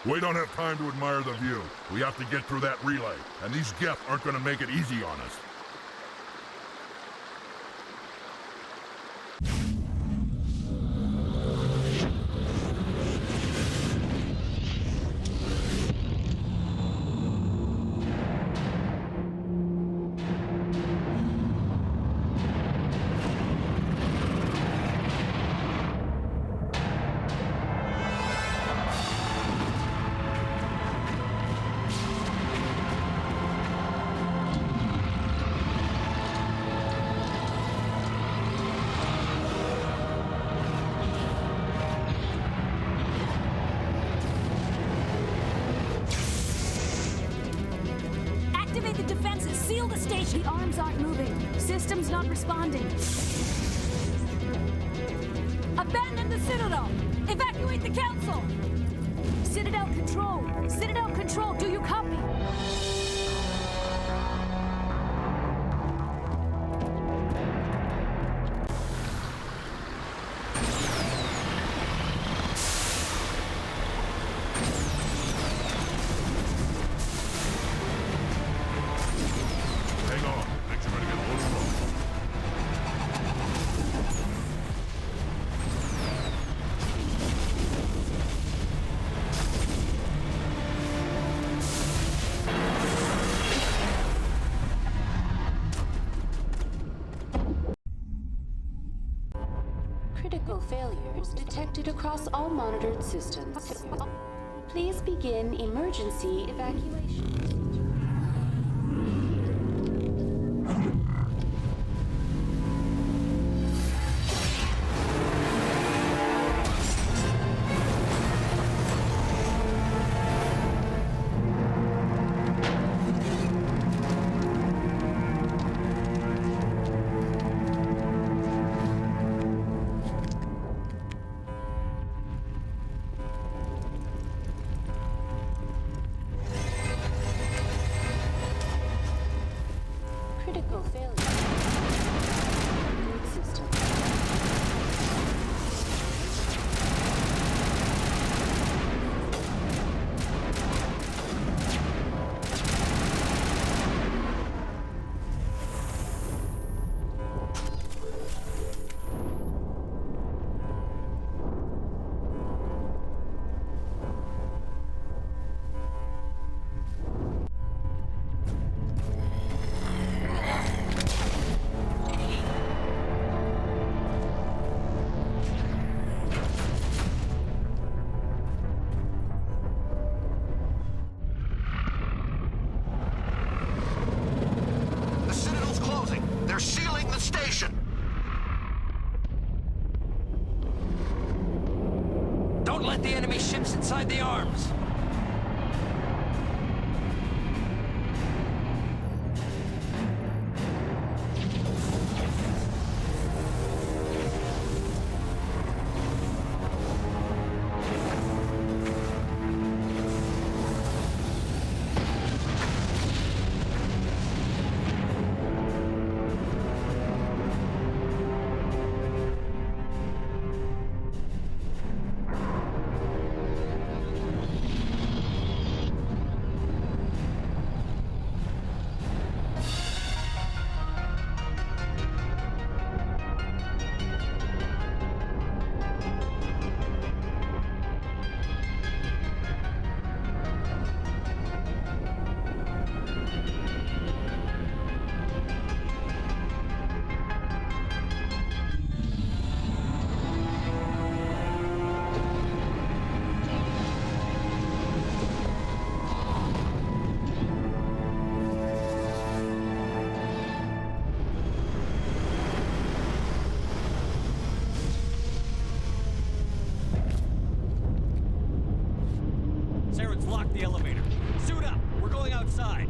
We don't have time to admire the view. We have to get through that relay, and these Geth aren't gonna make it easy on us. Activate the defenses! Seal the station! The arms aren't moving. System's not responding. Abandon the Citadel! Evacuate the Council! Citadel Control! Citadel Control, do you copy? Hang on. Things are gonna get a little rough. Critical failures detected across all monitored systems. Please begin emergency evacuation. Critical failure. Good system. The Citadel's closing. They're sealing the station. Don't let the enemy ships inside the arms! Saren's locked the elevator. Suit up! We're going outside!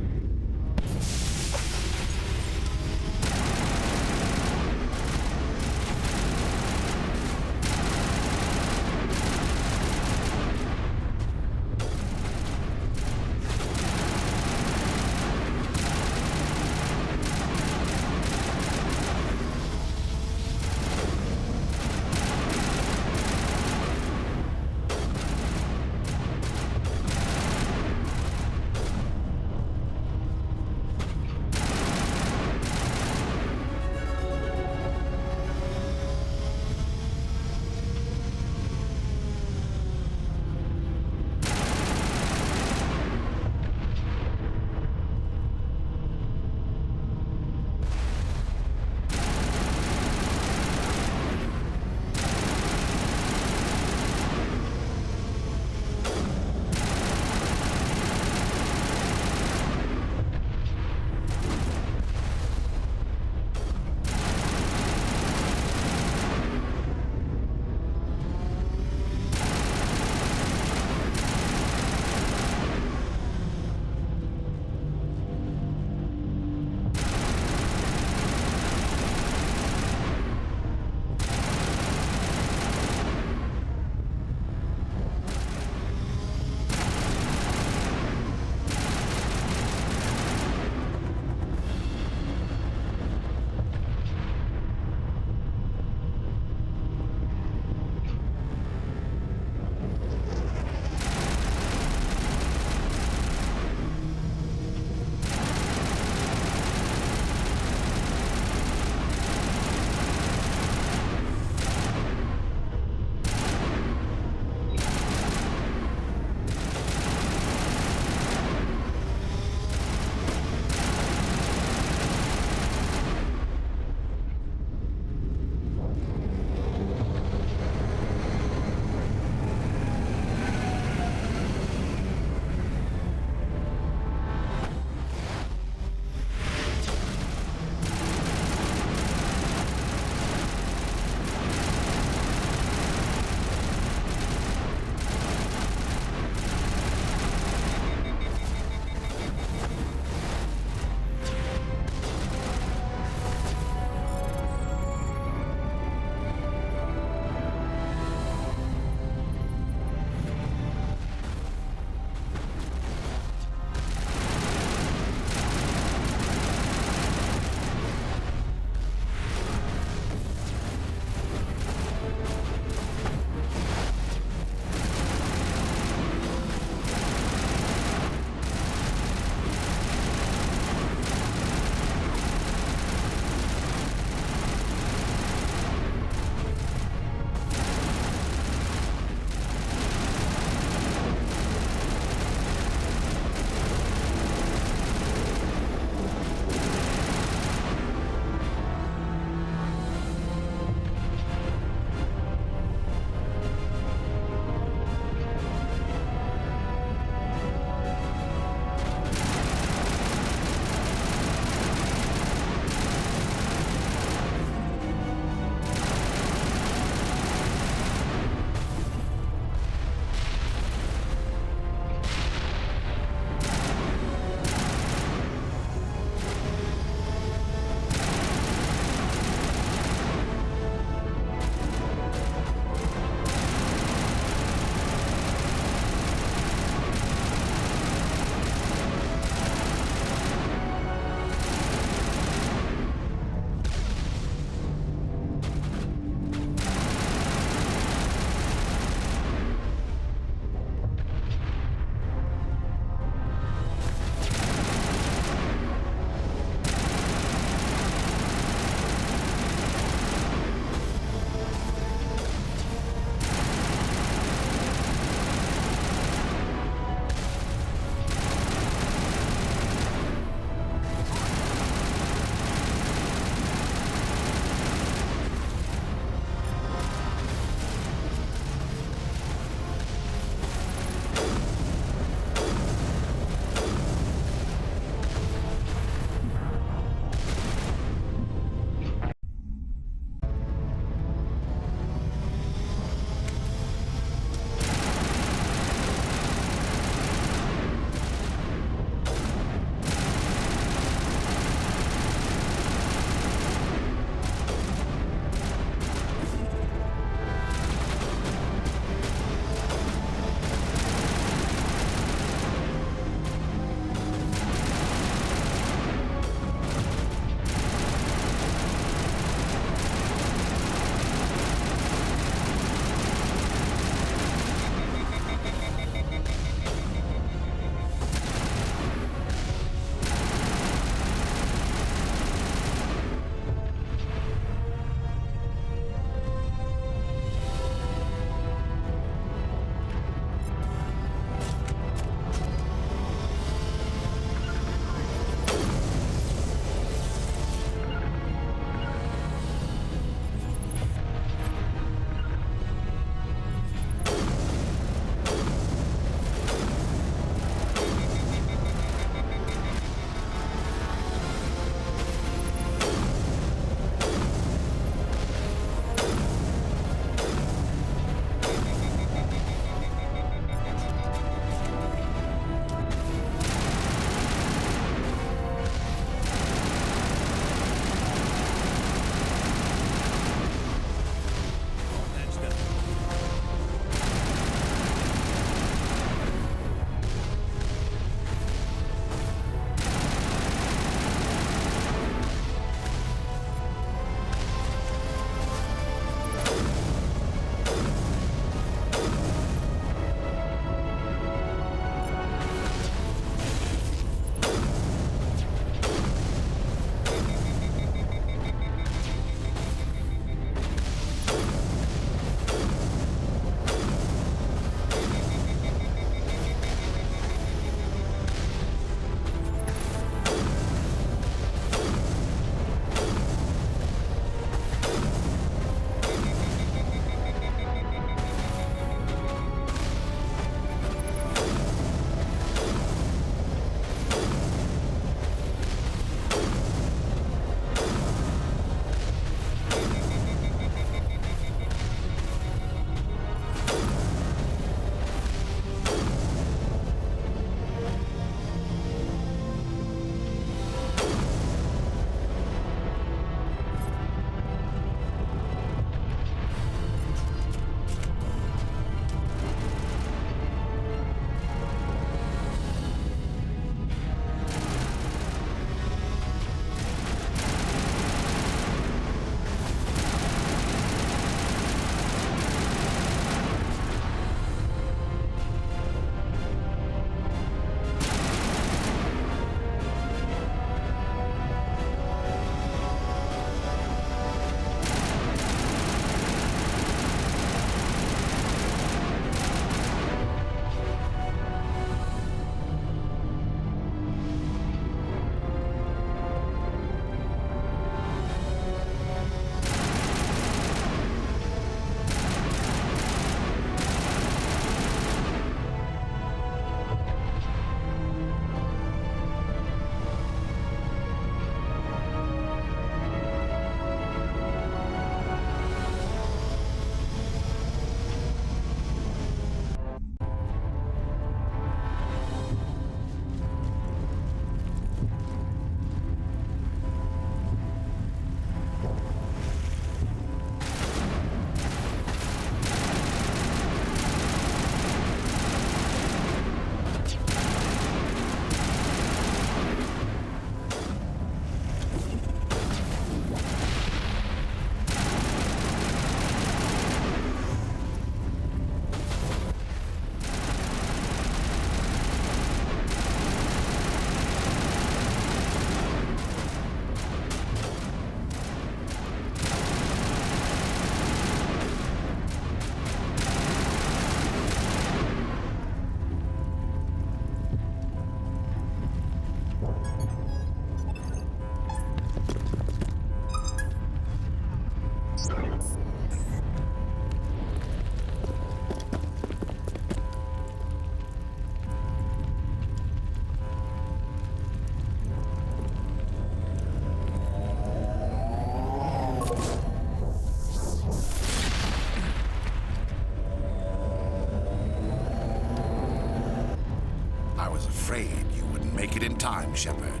afraid you wouldn't make it in time, Shepard.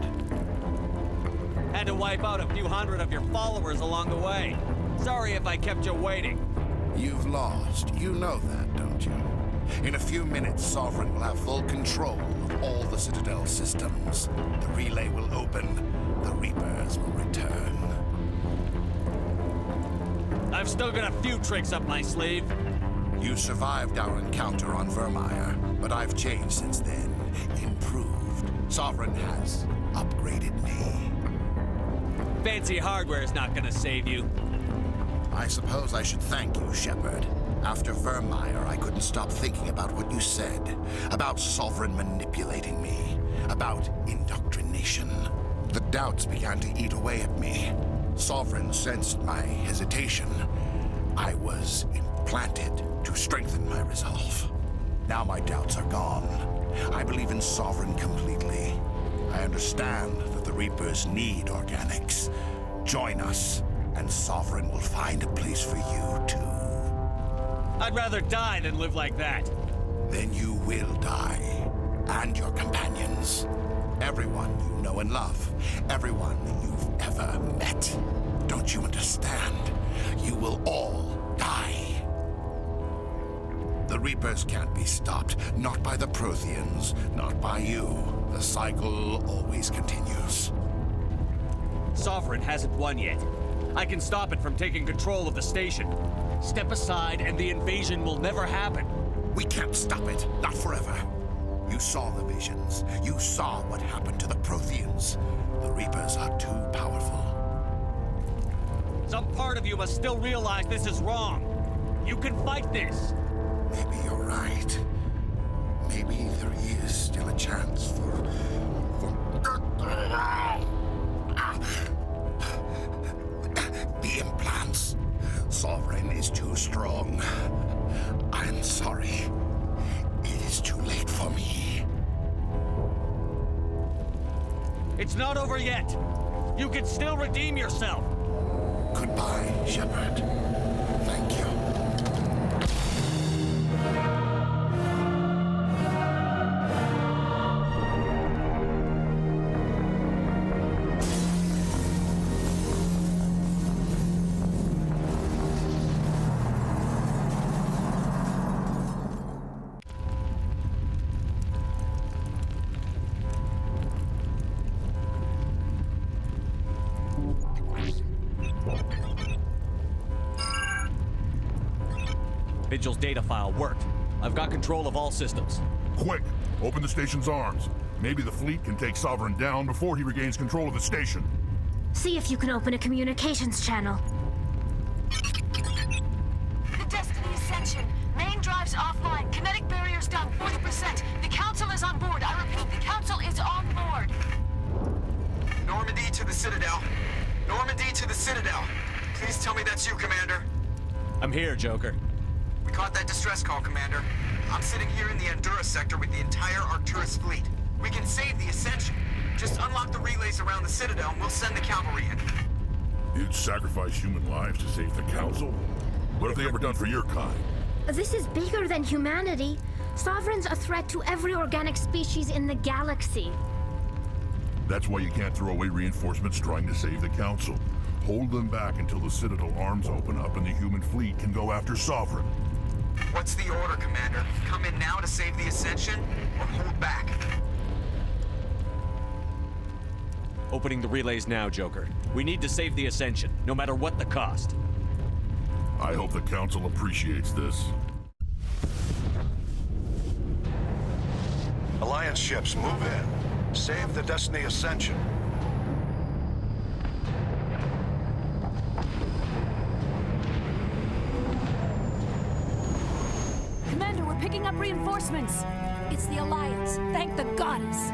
Had to wipe out a few hundred of your followers along the way. Sorry if I kept you waiting. You've lost. You know that, don't you? In a few minutes, Sovereign will have full control of all the Citadel systems. The relay will open. The Reapers will return. I've still got a few tricks up my sleeve. You survived our encounter on Vermeer, but I've changed since then. Improved. Sovereign has upgraded me. Fancy hardware's not gonna save you. I suppose I should thank you, Shepard. After Vermeer, I couldn't stop thinking about what you said. About Sovereign manipulating me. About indoctrination. The doubts began to eat away at me. Sovereign sensed my hesitation. I was implanted to strengthen my resolve. Now my doubts are gone. I believe in Sovereign completely. I understand that the Reapers need organics. Join us, and Sovereign will find a place for you, too. I'd rather die than live like that. Then you will die. And your companions. Everyone you know and love. Everyone you've ever met. Don't you understand? You will all die. The Reapers can't be stopped. Not by the Protheans. Not by you. The cycle always continues. Sovereign hasn't won yet. I can stop it from taking control of the station. Step aside and the invasion will never happen. We can't stop it. Not forever. You saw the visions. You saw what happened to the Protheans. The Reapers are too powerful. Some part of you must still realize this is wrong. You can fight this. Maybe you're right. Maybe there is still a chance for... The implants. Sovereign is too strong. I'm sorry. It is too late for me. It's not over yet. You can still redeem yourself. Goodbye, Shepard. Thank you. Vigil's data file worked. I've got control of all systems. Quick! Open the station's arms. Maybe the fleet can take Sovereign down before he regains control of the station. See if you can open a communications channel. The Destiny Ascension. Main drives offline. Kinetic barriers down 40%. The Council is on board. I repeat, the Council is on board. Normandy to the Citadel. Normandy to the Citadel. Please tell me that's you, Commander. I'm here, Joker. We caught that distress call, Commander. I'm sitting here in the Endura sector with the entire Arcturus fleet. We can save the Ascension. Just unlock the relays around the Citadel and we'll send the cavalry in. You'd sacrifice human lives to save the Council? What have they ever done for your kind? This is bigger than humanity. Sovereign's a threat to every organic species in the galaxy. That's why you can't throw away reinforcements trying to save the Council. Hold them back until the Citadel arms open up and the human fleet can go after Sovereign. What's the order, Commander? Come in now to save the Ascension, or hold back? Opening the relays now, Joker. We need to save the Ascension, no matter what the cost. I hope the Council appreciates this. Alliance ships, move in. Save the Destiny Ascension. Commander, we're picking up reinforcements. It's the Alliance. Thank the goddess.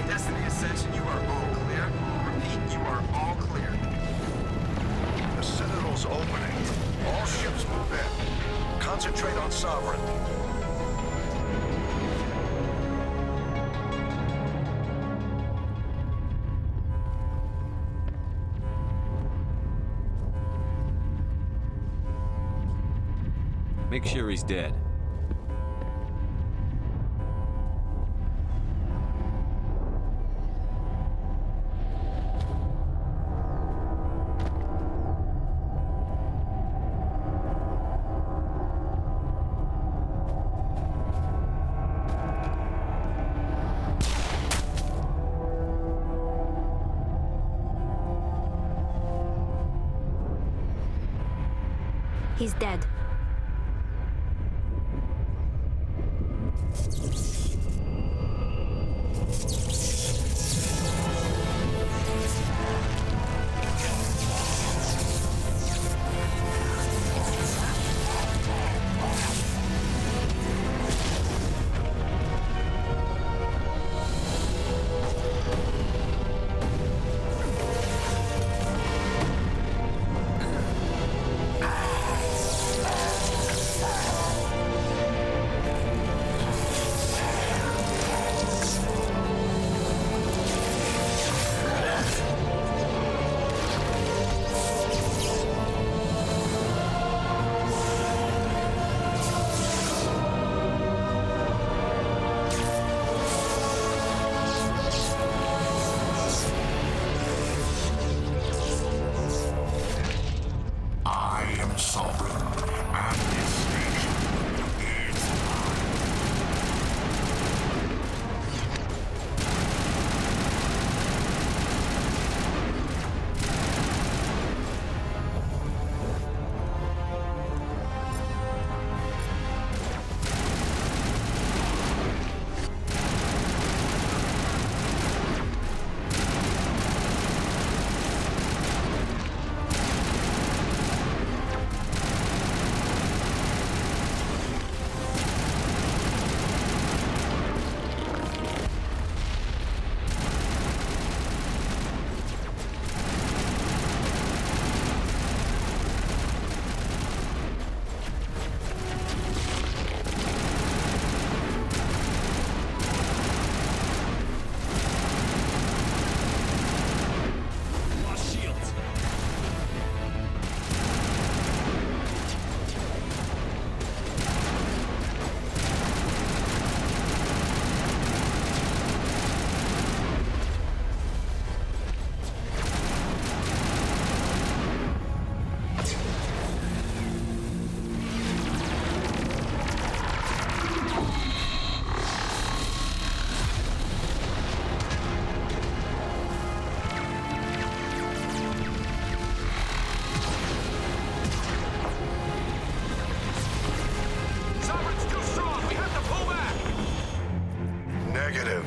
Destiny Ascension, you are all clear. Repeat, you are all clear. The Citadel's opening. Make sure he's dead. He's dead.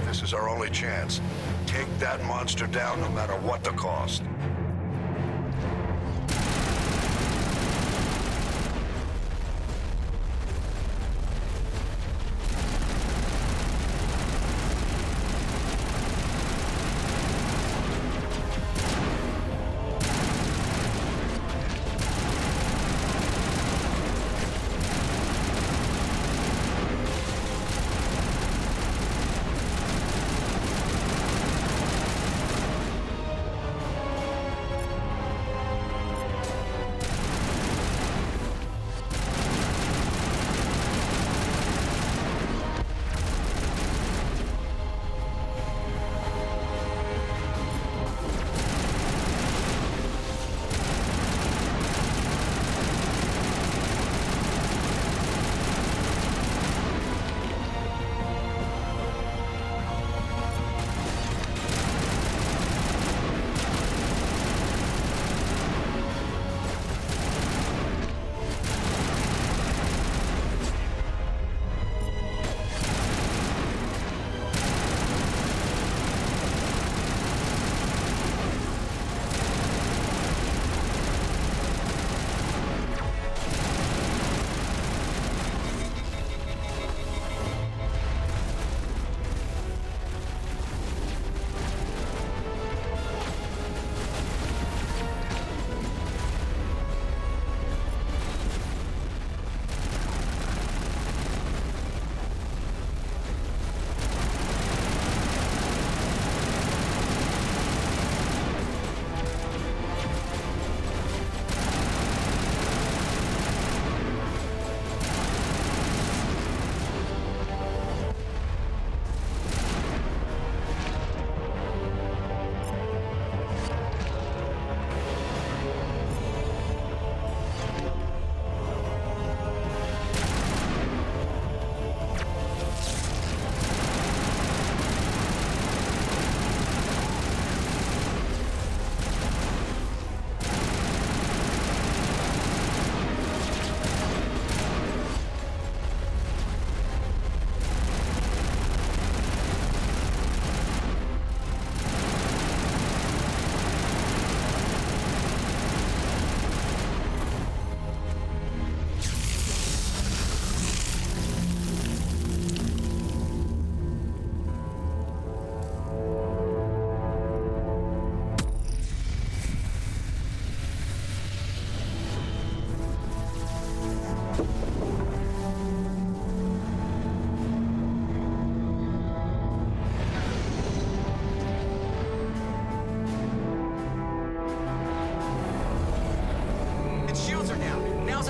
This is our only chance. Take that monster down no matter what the cost.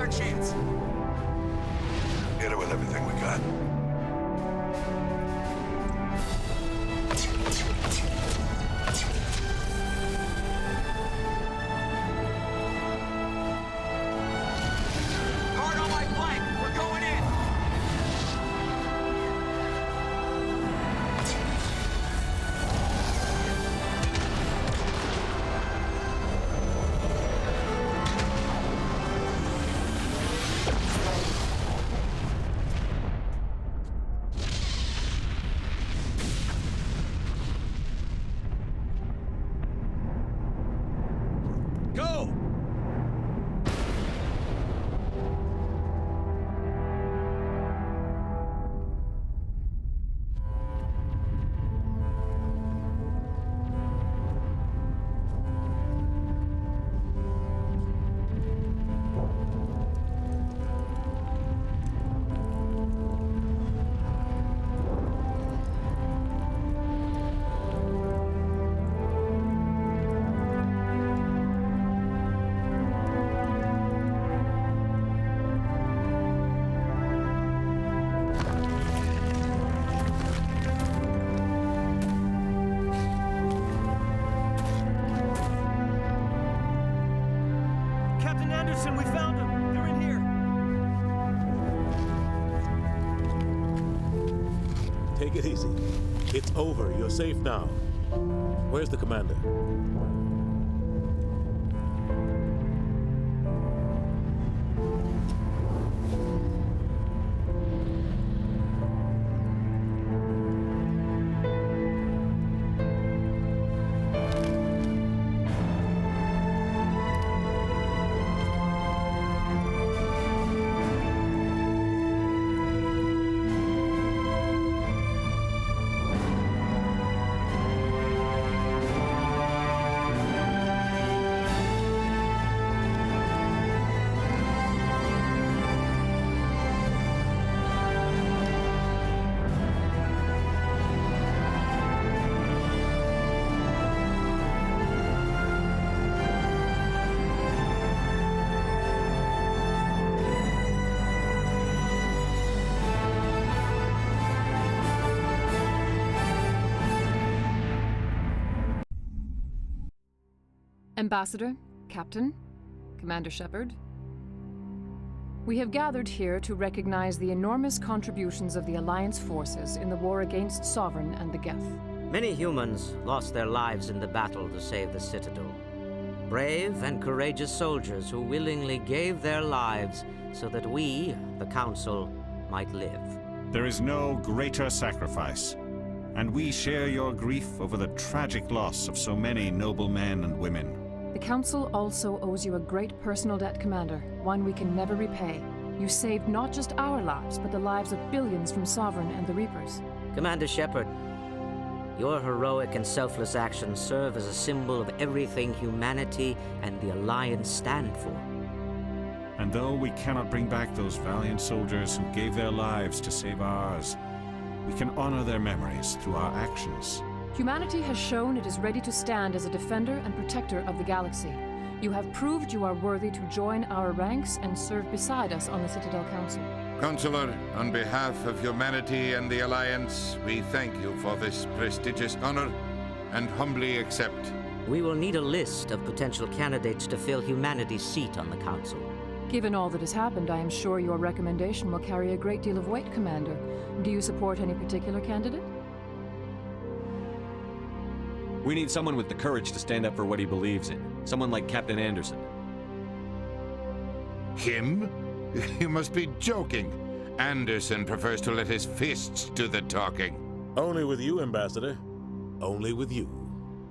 our chance. Hit it with everything we got. Hard on my flank. We're going in. Go! Captain Anderson, we found them. They're in here. Take it easy. It's over. You're safe now. Where's the commander? Ambassador, Captain, Commander Shepard, we have gathered here to recognize the enormous contributions of the Alliance forces in the war against Sovereign and the Geth. Many humans lost their lives in the battle to save the Citadel. Brave and courageous soldiers who willingly gave their lives so that we, the Council, might live. There is no greater sacrifice, and we share your grief over the tragic loss of so many noble men and women. The Council also owes you a great personal debt, Commander, one we can never repay. You saved not just our lives, but the lives of billions from Sovereign and the Reapers. Commander Shepard, your heroic and selfless actions serve as a symbol of everything humanity and the Alliance stand for. And though we cannot bring back those valiant soldiers who gave their lives to save ours, we can honor their memories through our actions. Humanity has shown it is ready to stand as a defender and protector of the galaxy. You have proved you are worthy to join our ranks and serve beside us on the Citadel Council. Counselor, on behalf of humanity and the Alliance, we thank you for this prestigious honor and humbly accept. We will need a list of potential candidates to fill humanity's seat on the Council. Given all that has happened, I am sure your recommendation will carry a great deal of weight, Commander. Do you support any particular candidate? We need someone with the courage to stand up for what he believes in. Someone like Captain Anderson. Him? You must be joking. Anderson prefers to let his fists do the talking. Only with you, Ambassador. Only with you.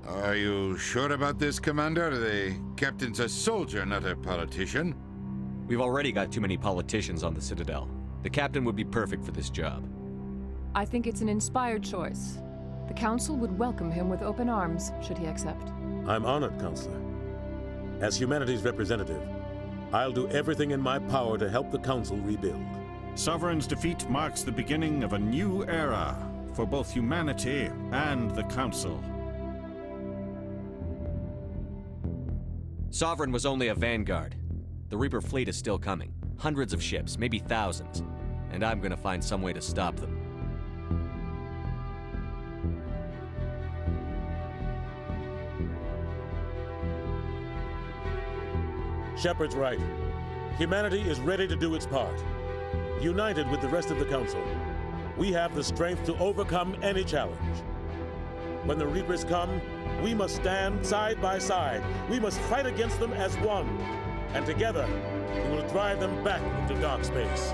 Are you sure about this, Commander? The captain's a soldier, not a politician. We've already got too many politicians on the Citadel. The captain would be perfect for this job. I think it's an inspired choice. The Council would welcome him with open arms, should he accept. I'm honored, Counselor. As humanity's representative, I'll do everything in my power to help the Council rebuild. Sovereign's defeat marks the beginning of a new era for both humanity and the Council. Sovereign was only a vanguard. The Reaper fleet is still coming. Hundreds of ships, maybe thousands. And I'm gonna find some way to stop them. Shepard's right. Humanity is ready to do its part. United with the rest of the Council, we have the strength to overcome any challenge. When the Reapers come, we must stand side by side. We must fight against them as one. And together, we will drive them back into dark space.